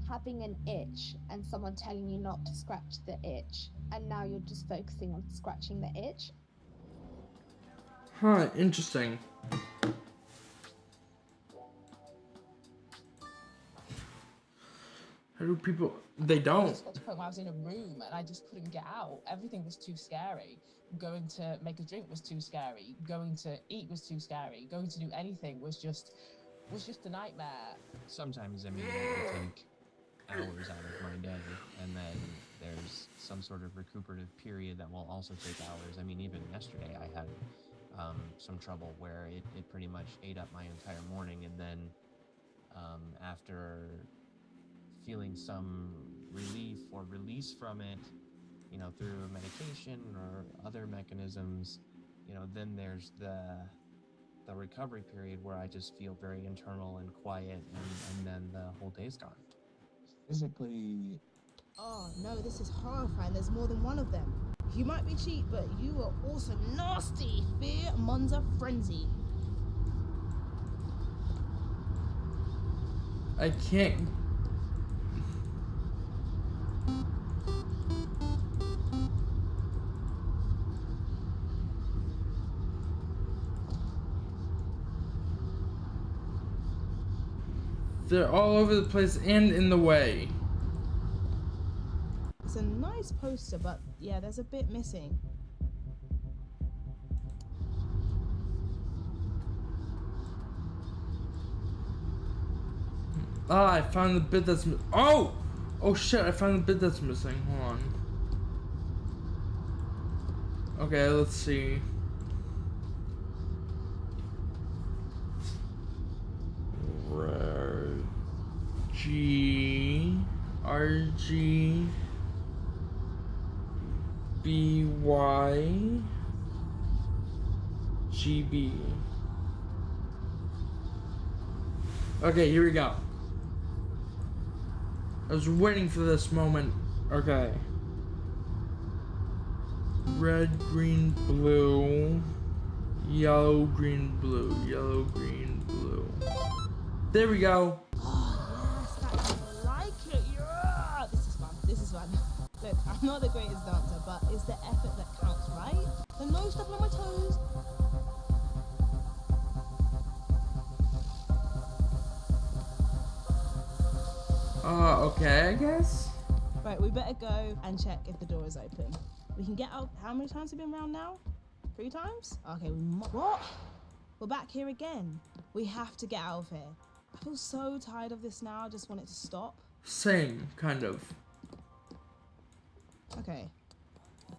having an itch and someone telling you not to scratch the itch, and now you're just focusing on scratching the itch. Huh, interesting. How do people... They I don't. just got to the point where I was in a room and I just couldn't get out. Everything was too scary. Going to make a drink was too scary. Going to eat was too scary. Going to do anything was just a nightmare. Sometimes, I mean, it will take hours out of my day, and then there's some sort of recuperative period that will also take hours. I mean, even yesterday I had some trouble where it pretty much ate up my entire morning, and then after feeling some relief or release from it, you know, through medication or other mechanisms, you know, then there's the recovery period where I just feel very internal and quiet, and then the whole day's gone. Physically. Oh no, this is horrifying. There's more than one of them. You might be cheap, but you are also nasty. Fear, Monza, frenzy. I can't... They're all over the place and in the way. It's a nice poster, but yeah, there's a bit missing. Ah, I found the bit that's... Oh! Oh shit, I found the bit that's missing. Hold on. Okay, let's see. RG BY GB. Okay, here we go. I was waiting for this moment. Okay. Red, green, blue. Yellow, green, blue. Yellow, green, blue. There we go. Oh yes, I like it. Yeah, this is fun. This is fun. Look, I'm not the greatest dancer, but it's the effort that counts, right? So no stepping on my toes. Okay, I guess. Right, we better go and check if the door is open. We can get out. How many times have we been around now? 3 times? Okay, what? We're back here again. We have to get out of here. I feel so tired of this now. I just want it to stop. Same, kind of. Okay.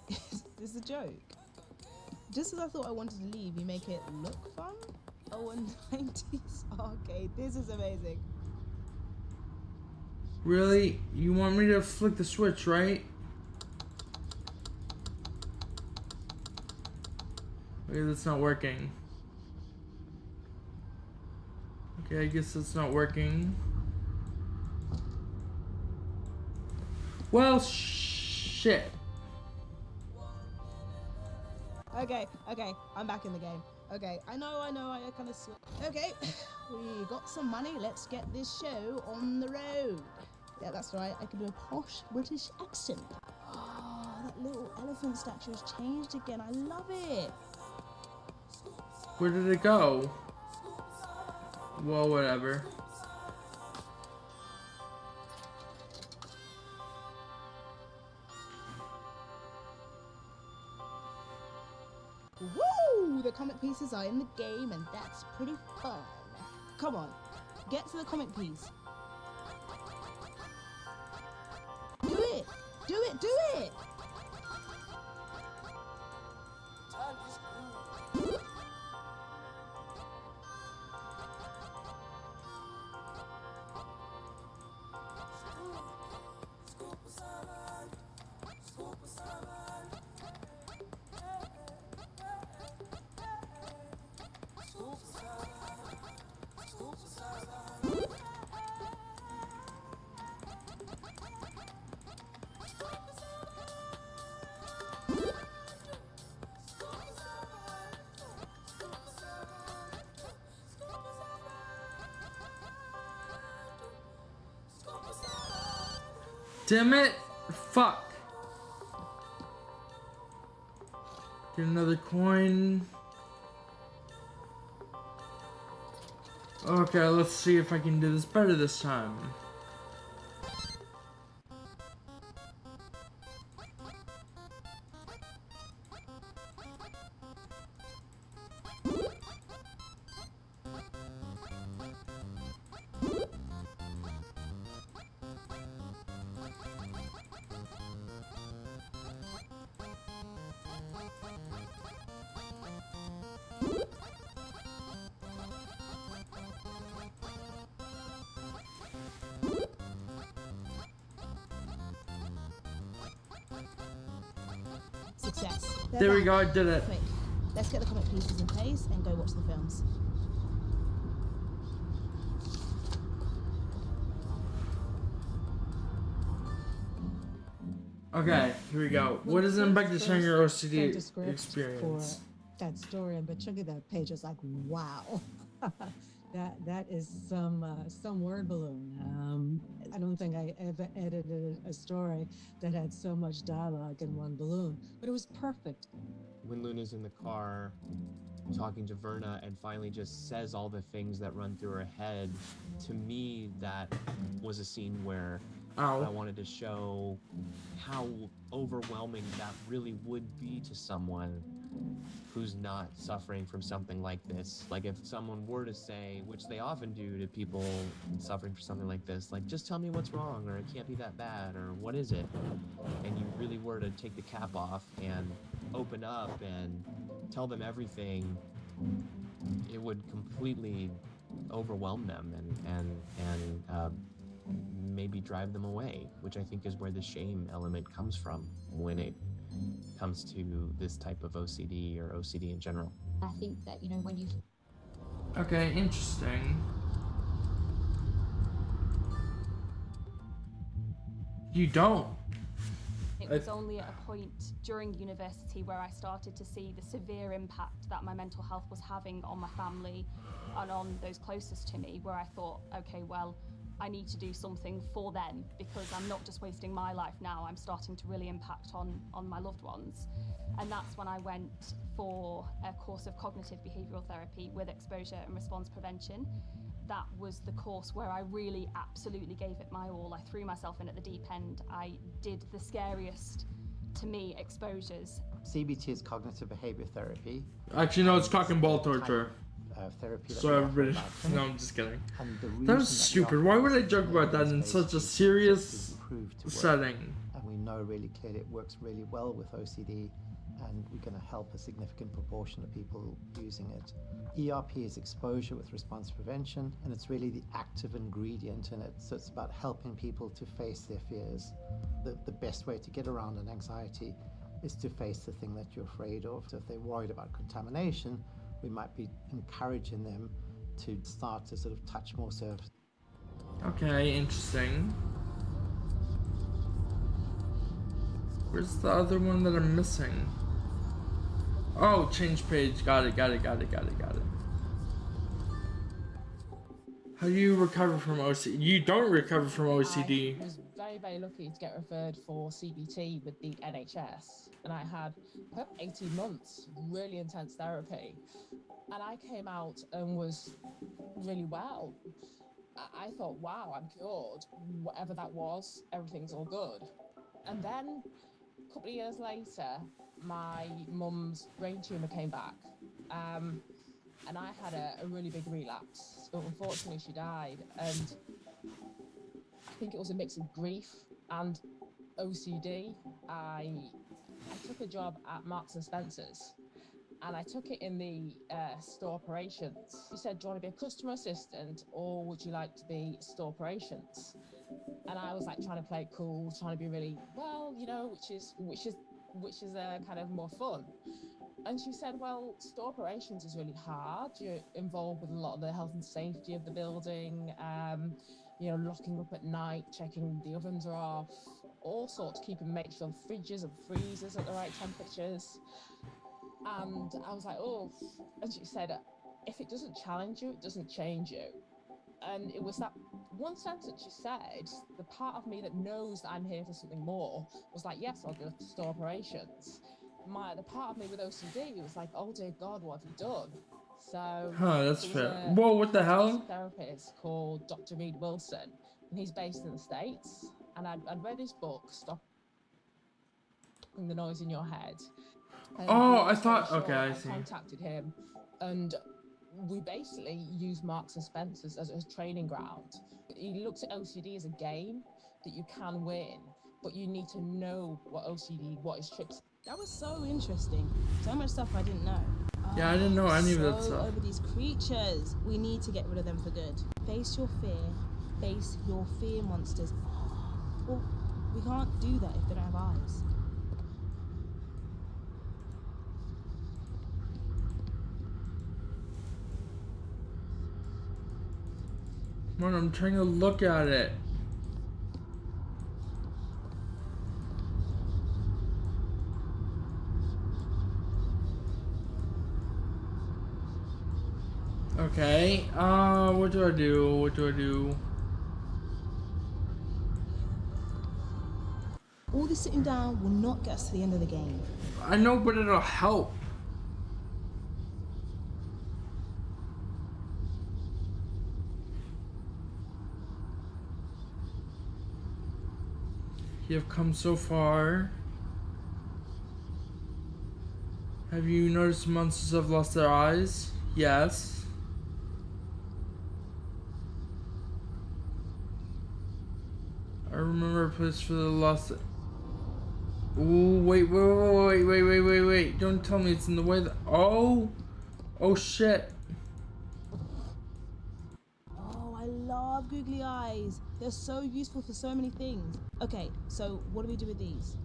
This is a joke. Just as I thought I wanted to leave, you make it look fun? Oh, a 90s arcade. This is amazing. Really? You want me to flick the switch, right? Okay, that's not working. Okay, I guess that's not working. Well, shit. Okay, I'm back in the game. Okay, I know, I kind of okay, we got some money, let's get this show on the road. Yeah, that's right, I can do a posh British accent. Oh, that little elephant statue has changed again, I love it. Where did it go? Well, whatever. Woo! The comic pieces are in the game and that's pretty fun. Come on, get to the comic piece. Do it! Do it! Do it! Damn it! Fuck! Get another coin. Okay, let's see if I can do this better this time. Success. There we go, I did it. Quick, let's get the comic pieces in place and go watch the films. Okay, here we go. What is it about to sharing your OCD experience? For that story, and but look at that page. It's like, wow, that is some word balloon. I don't think I ever edited a story that had so much dialogue in one balloon, but it was perfect. When Luna's in the car talking to Verna and finally just says all the things that run through her head, to me that was a scene where I wanted to show how overwhelming that really would be to someone who's not suffering from something like this. Like if someone were to say, which they often do to people suffering from something like this, like just tell me what's wrong, or it can't be that bad, or what is it? And you really were to take the cap off and open up and tell them everything, it would completely overwhelm them and maybe drive them away, which I think is where the shame element comes from when it comes to this type of OCD or OCD in general. I think that, you know, when you... Okay, interesting. You don't. It was only at a point during university where I started to see the severe impact that my mental health was having on my family and on those closest to me, where I thought, okay, well, I need to do something for them because I'm not just wasting my life now, I'm starting to really impact on my loved ones. And that's when I went for a course of cognitive behavioural therapy with exposure and response prevention. That was the course where I really absolutely gave it my all. I threw myself in at the deep end. I did the scariest, to me, exposures. CBT is cognitive behavior therapy. Actually, no, it's cock and ball torture. Therapy. So everybody, no, I'm just kidding. That was that stupid. Why would I joke about that in such a serious setting? And we know really clearly it works really well with OCD, and we're going to help a significant proportion of people using it. ERP is exposure with response prevention, and it's really the active ingredient in it. So it's about helping people to face their fears. The best way to get around an anxiety is to face the thing that you're afraid of. So if they're worried about contamination, we might be encouraging them to start to sort of touch more surface. Okay, interesting. Where's the other one that I'm missing? Oh, change page. Got it. How do you recover from OCD? You don't recover from OCD. I was very lucky to get referred for CBT with the NHS, and I had 18 months really intense therapy, and I came out and was really well. I thought, wow, I'm cured. Whatever that was, everything's all good. And then a couple of years later, my mum's brain tumour came back. And I had a really big relapse. But unfortunately, she died. And I think it was a mix of grief and OCD. I took a job at Marks and Spencer's, and I took it in the store operations. He said, do you want to be a customer assistant, or would you like to be store operations? And I was like trying to play it cool, trying to be really, well, you know, which is kind of more fun. And she said, well, store operations is really hard. You're involved with a lot of the health and safety of the building, you know, locking up at night, checking the ovens are off, all sorts, make sure fridges and freezers at the right temperatures. And I was like, oh, and she said, if it doesn't challenge you, it doesn't change you. And it was that one sentence she said, the part of me that knows that I'm here for something more was like, yes, I'll go to store operations. The part of me with OCD was like, oh dear God, what have you done? So that's fair. Whoa, what the hell? A therapist called Dr. Reed Wilson, and he's based in the States. And I'd read his book, Stopping the Noise in Your Head. Oh, I thought, okay, I see. I contacted him, and we basically used Marks and Spencer's as a training ground. He looks at OCD as a game that you can win, but you need to know what his tricks. That was so interesting. So much stuff I didn't know. Yeah, I didn't know any of that stuff. Over these creatures. We need to get rid of them for good. Face your fear. Face your fear monsters. Well, we can't do that if they don't have eyes. Come on, I'm trying to look at it. Okay, what do I do? All this sitting down will not get us to the end of the game. I know, but it'll help. You have come so far. Have you noticed monsters have lost their eyes? Yes. I remember a place for the lost. Ooh, wait. Don't tell me it's in the way that. Oh shit. Oh, I love googly eyes. They're so useful for so many things. Okay, so what do we do with these?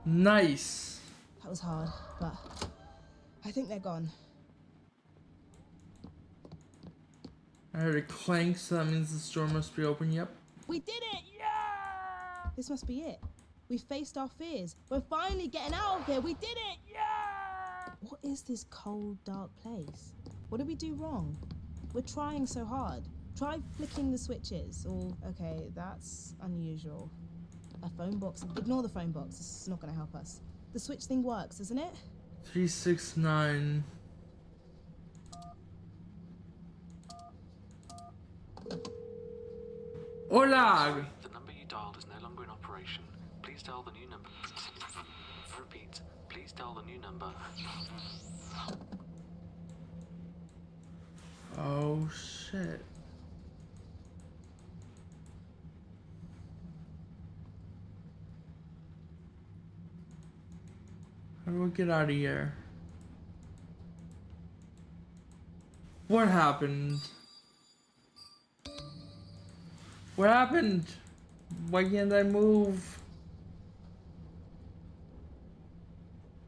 Nice. That was hard, but I think they're gone. I heard a clank, so that means the store must be open. Yep. We did it! Yeah! This must be it. We faced our fears. We're finally getting out of here. We did it! Yeah! What is this cold, dark place? What did we do wrong? We're trying so hard. Try flicking the switches, or... Okay, that's unusual. A phone box. Ignore the phone box. This is not going to help us. The switch thing works, doesn't it? 369. Hola! The number you dialed is no longer in operation. Please dial the new number. Repeat. Please dial the new number. Oh shit. How do we get out of here? What happened? What happened? Why can't I move?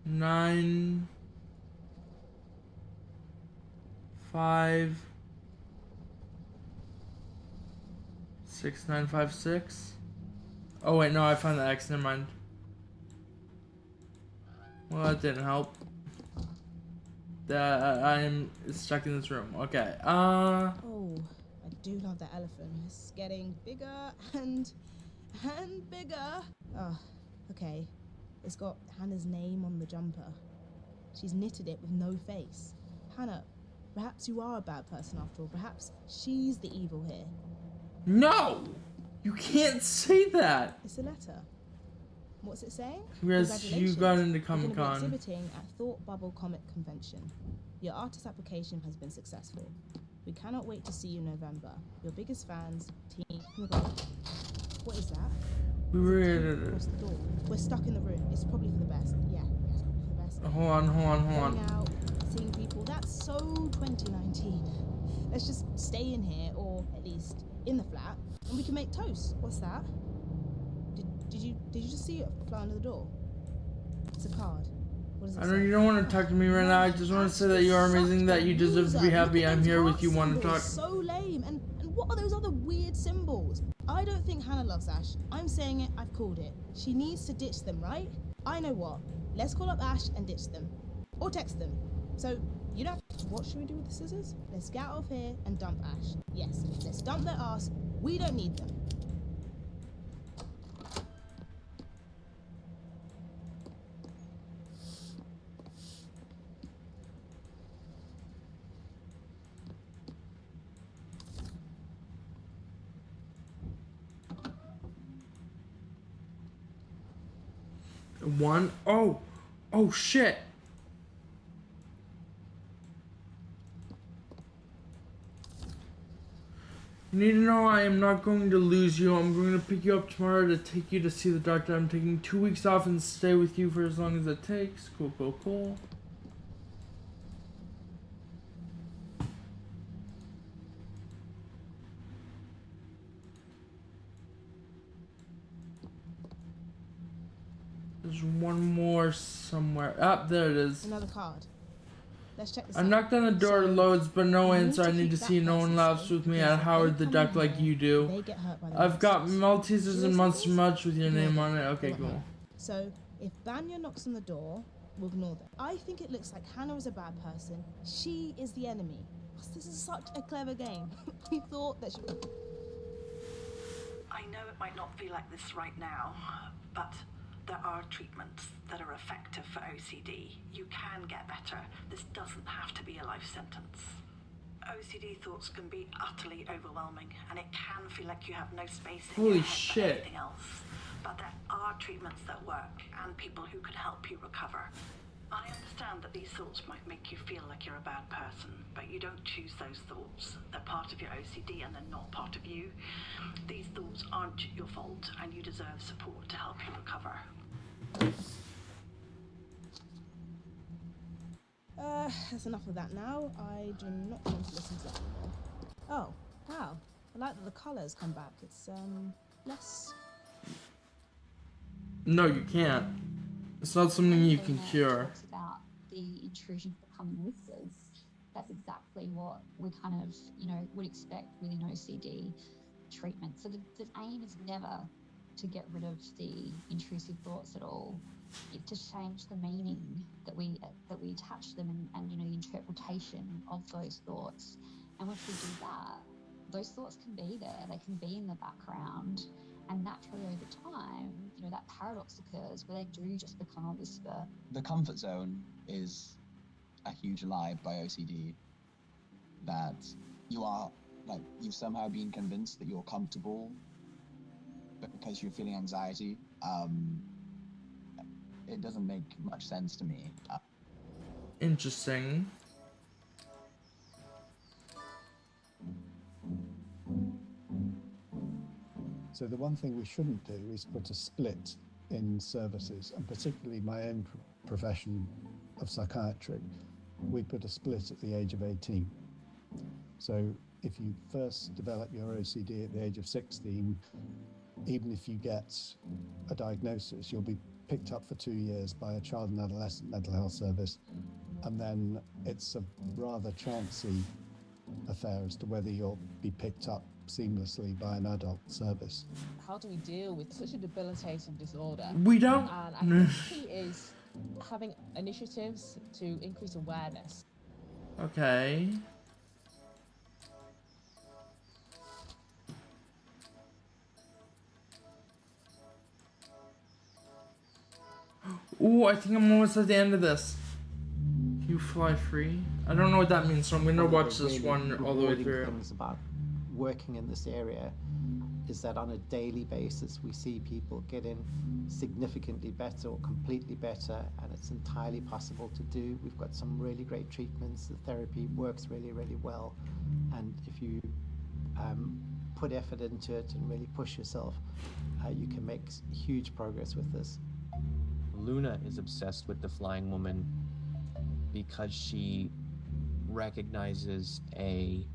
9 5 6 9 5 6. Oh wait, no, I found the X. Never mind. Well, that didn't help. I am stuck in this room. Okay. Oh, I do love that elephant. It's getting bigger and bigger. Oh, okay. It's got Hannah's name on the jumper. She's knitted it with no face. Hannah, perhaps you are a bad person after all. Perhaps she's the evil here. No! You can't say that! It's a letter. What's it saying? Yes, you got into Comic You're going Con. to be exhibiting at Thought Bubble Comic Convention. Your artist application has been successful. We cannot wait to see you in November. Your biggest fans, team. Oh my god. What is that? We were Across the door. We're stuck in the room. It's probably for the best. Yeah, it's probably for the best. Hold on. Going out, seeing people. That's so 2019. Let's just stay in here, or at least in the flat, and we can make toast. What's that? Did you just see it fly under the door? It's a card. What does it I know say? you don't want to talk to me right now. I just want to say that you are amazing, that you deserve to be happy. I'm here with you, want to talk. So lame. And what are those other weird symbols? I don't think Hannah loves Ash. I'm saying it. I've called it. She needs to ditch them, right? I know what. Let's call up Ash and ditch them, or text them. So you don't. What should we do with the scissors? Let's get out of here and dump Ash. Yes, let's dump their ass. We don't need them. One. Oh shit. You need to know I am not going to lose you. I'm going to pick you up tomorrow to take you to see the doctor. I'm taking 2 weeks off and stay with you for as long as it takes. Cool. There's one more somewhere. Ah, there it is. Another card. Let's check this I out. knocked on the door, loads, but no you need answer. to I need keep to that see no one person laughs safe, with me because at if they Howard the come Duck in like here, you do. they get hurt by the I've got monsters. Maltesers See and those Monster symbols? Much with your Ignore name them. on it. Okay, They won't cool. hurt. So, if Banya knocks on the door, we'll ignore them. I think it looks like Hannah is a bad person. She is the enemy. This is such a clever game. We thought that she... I know it might not feel like this right now, but there are treatments that are effective for OCD. You can get better. This doesn't have to be a life sentence. OCD thoughts can be utterly overwhelming, and it can feel like you have no space in Holy your head shit. for anything else. But there are treatments that work, and people who can help you recover. I understand that these thoughts might make you feel like you're a bad person, but you don't choose those thoughts. They're part of your OCD and they're not part of you. These thoughts aren't your fault, and you deserve support to help you recover. That's enough of that now. I do not want to listen to that anymore. Oh, wow. I like that the colours come back. It's, less... No, you can't. It's not something you can cure. Talks about the intrusion becoming whispers. That's exactly what we kind of, would expect with an OCD treatment. So the aim is never to get rid of the intrusive thoughts at all. It's to change the meaning that we attach to them and the interpretation of those thoughts. And once we do that, those thoughts can be there. They can be in the background. And naturally over time, that paradox occurs where they do just become a whisper. The comfort zone is a huge lie by OCD, that you've somehow been convinced that you're comfortable because you're feeling anxiety. It doesn't make much sense to me. Interesting. So the one thing we shouldn't do is put a split in services, and particularly my own profession of psychiatry, we put a split at the age of 18. So if you first develop your OCD at the age of 16, even if you get a diagnosis, you'll be picked up for 2 years by a child and adolescent mental health service. And then it's a rather chancy affair as to whether you'll be picked up seamlessly by an adult service. How do we deal with such a debilitating disorder? We don't. And I think the key is having initiatives to increase awareness. Okay. Ooh, I think I'm almost at the end of this. You fly free? I don't know what that means, so I'm gonna watch this one all the way through. Things about working in this area is that on a daily basis we see people getting significantly better or completely better, and it's entirely possible to do. We've got some really great treatments. The therapy works really, really well, and if you put effort into it and really push yourself, you can make huge progress with this. Luna is obsessed with the flying woman because she recognizes a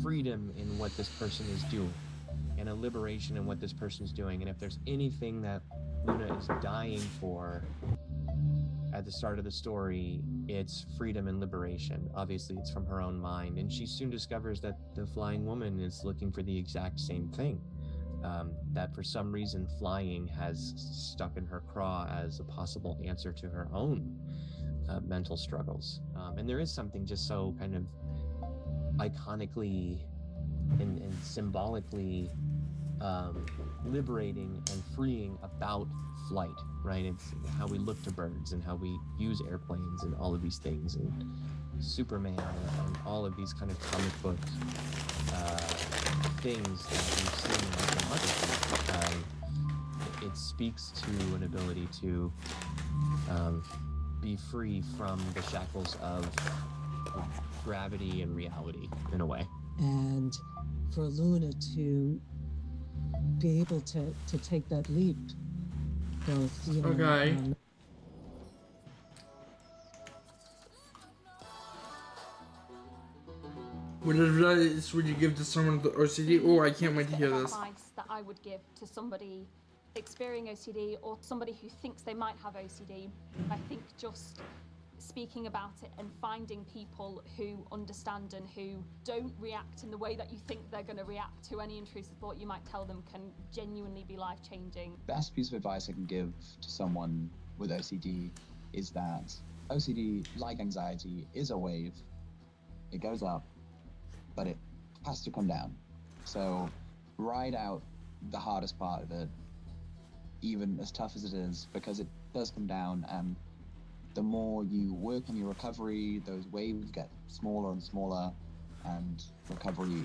freedom in what this person is doing and a liberation in what this person is doing. And if there's anything that Luna is dying for at the start of the story, it's freedom and liberation. Obviously, it's from her own mind. And she soon discovers that the flying woman is looking for the exact same thing. That for some reason flying has stuck in her craw as a possible answer to her own mental struggles. And there is something just so kind of iconically and symbolically liberating and freeing about flight, right? It's how we look to birds and how we use airplanes and all of these things, and Superman and all of these kind of comic book things that we've seen in mythology. It speaks to an ability to be free from the shackles of gravity and reality in a way. And for Luna to be able to take that leap, both, you know, Okay. What advice would you give to someone with OCD? Oh, I can't wait to hear this. Advice that I would give to somebody experiencing OCD or somebody who thinks they might have OCD, I think just speaking about it and finding people who understand and who don't react in the way that you think they're going to react to any intrusive thought you might tell them can genuinely be life-changing. Best piece of advice I can give to someone with OCD is that OCD, like anxiety, is a wave. It goes up, but it has to come down. So ride out the hardest part of it, even as tough as it is, because it does come down, and the more you work on your recovery, those waves get smaller and smaller, and recovery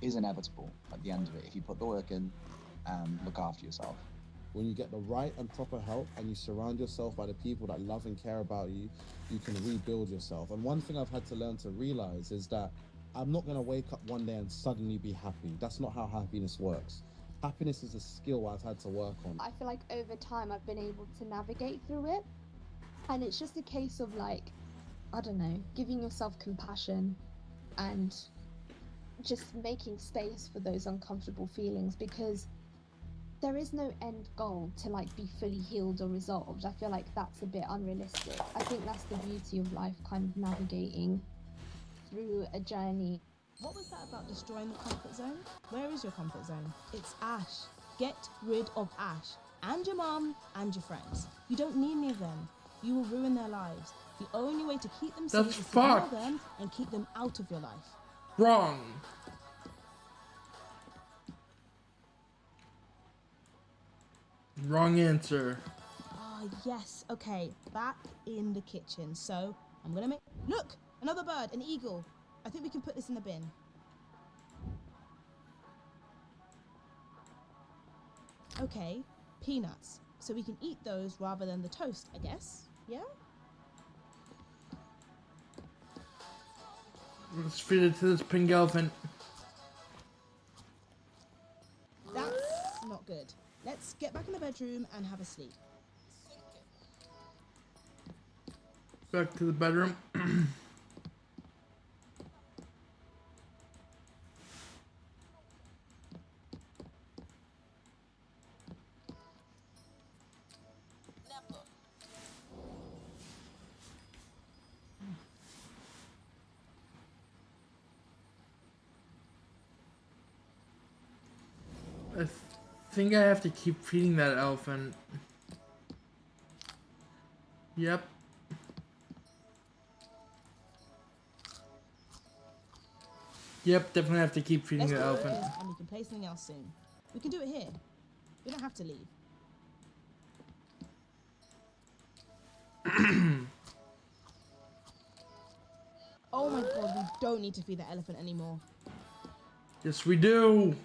is inevitable at the end of it if you put the work in and look after yourself. When you get the right and proper help and you surround yourself by the people that love and care about you, you can rebuild yourself. And one thing I've had to learn to realize is that I'm not going to wake up one day and suddenly be happy. That's not how happiness works. Happiness is a skill I've had to work on. I feel like over time I've been able to navigate through it. And it's just a case of, like, I don't know, giving yourself compassion and just making space for those uncomfortable feelings, because there is no end goal to, like, be fully healed or resolved. I feel like that's a bit unrealistic. I think that's the beauty of life, kind of navigating through a journey. What was that about destroying the comfort zone? Where is your comfort zone? It's Ash. Get rid of Ash and your mum and your friends. You don't need any of them. You will ruin their lives. The only way to keep them safe is to ignore them and keep them out of your life. Wrong. Wrong answer. Ah, yes. Okay, back in the kitchen. So I'm gonna make... Look! Another bird, an eagle. I think we can put this in the bin. Okay, peanuts. So we can eat those rather than the toast, I guess. Yeah? Let's feed it to this pink elephant. That's not good. Let's get back in the bedroom and have a sleep. Back to the bedroom. I think I have to keep feeding that elephant. Yep. Yep, definitely have to keep feeding Let's the do elephant. this and we can play something else soon. We can do it here. We don't have to leave. Oh my god, we don't need to feed that elephant anymore. Yes, we do.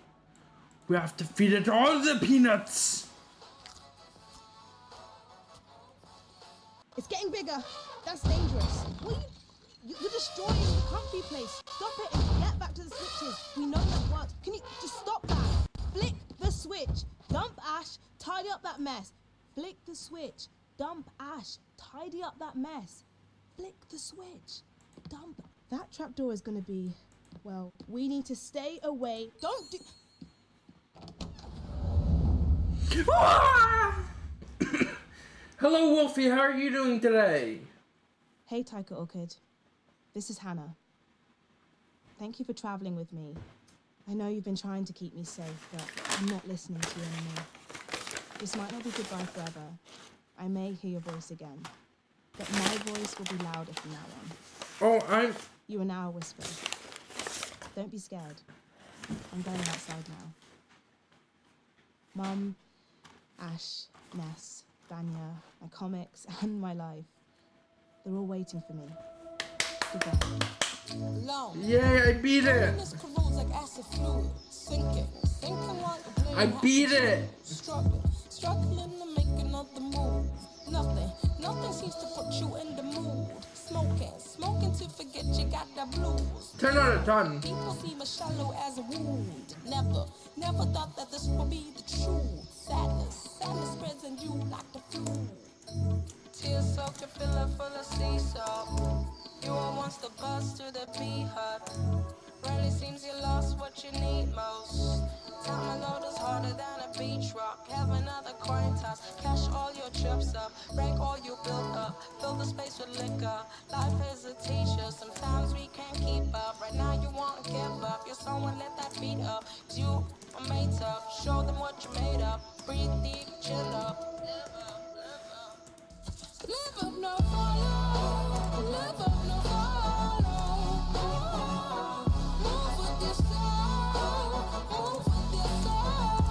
We have to feed it all the peanuts. It's getting bigger. That's dangerous. What are you're destroying the comfy place. Stop it and get back to the switches. We know that works. Can you just stop that? Flick the switch. Dump ash. Tidy up that mess. Flick the switch. Dump ash. Tidy up that mess. Flick the switch. Dump. That trapdoor is going to be... Well, we need to stay away. Don't do... Hello, Wolfie. How are you doing today? Hey, Taika Orchid. This is Hannah. Thank you for traveling with me. I know you've been trying to keep me safe, but I'm not listening to you anymore. This might not be goodbye forever. I may hear your voice again, but my voice will be louder from now on. You are now a whisper. Don't be scared. I'm going outside now. Mum, Ash, Ness, Vanya, my comics, and my life. They're all waiting for me. Goodbye. Yay, I beat it! I beat it! Struggling to make another move. Nothing seems to put you in the mood. Smoking to forget you got the blues. 10 out of 10. People seem as shallow as a wound. Never thought that this would be the truth. Sadness spreads in you like the flu. Tears soaked your pillow full of sea salt. You were once the bus to the bee hut. Rarely seems you lost what you need most. Time alone is harder than a beach rock. Have another coin toss. Cash all your chips up. Break all you built up. Fill the space with liquor. Life is a teacher. Sometimes we can't keep up. Right now you won't give up. You're someone let that beat up. 'Cause you are made tough. Show them what you made up. Breathe deep, chill up. Live up, no follow. Live up, no follow. Move with your soul. Move with your soul.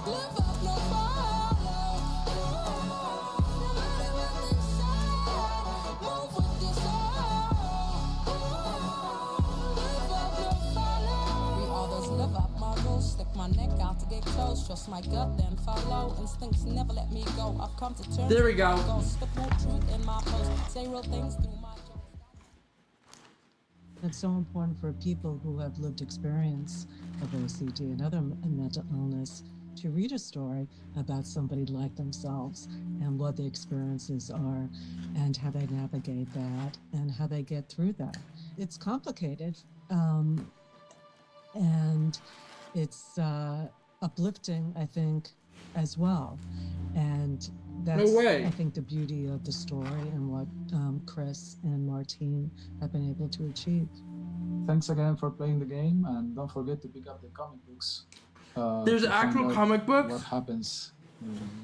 Live up, no follow. No matter what's inside. Move with your soul. Live up, no follow. We others live up my rules. Stick my neck out to get close. Trust my gut, then follow. Instincts never let me go. I've come to terms. There we go. Spit more truth in my post. Say real things through my. It's so important for people who have lived experience of OCD and other mental illness to read a story about somebody like themselves and what the experiences are and how they navigate that and how they get through that. It's complicated, and it's uplifting, I think, as well. And that's, I think, the beauty of the story and what Chris and Martine have been able to achieve. Thanks again for playing the game, and don't forget to pick up the comic books. There's to find actual out comic books? What happens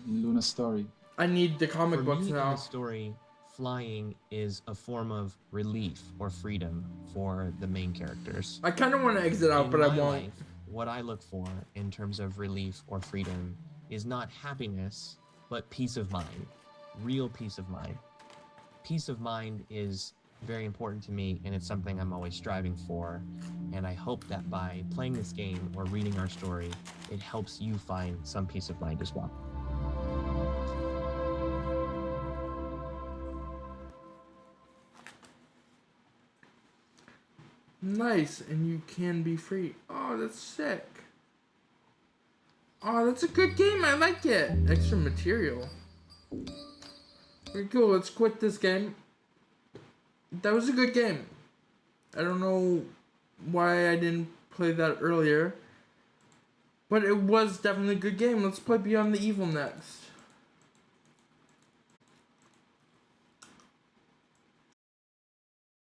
in Luna's story. I need the comic For books me, now. in the story, flying is a form of relief or freedom for the main characters. I kind of want to exit out, In but I my won't. life, what I look for in terms of relief or freedom is not happiness, but peace of mind. Real peace of mind. Peace of mind is very important to me, and it's something I'm always striving for. And I hope that by playing this game or reading our story, it helps you find some peace of mind as well. Nice, and you can be free. Oh, that's sick. Oh, that's a good game. I like it. Extra material. Very cool. Let's quit this game. That was a good game. I don't know why I didn't play that earlier. But it was definitely a good game. Let's play Beyond the Evil next.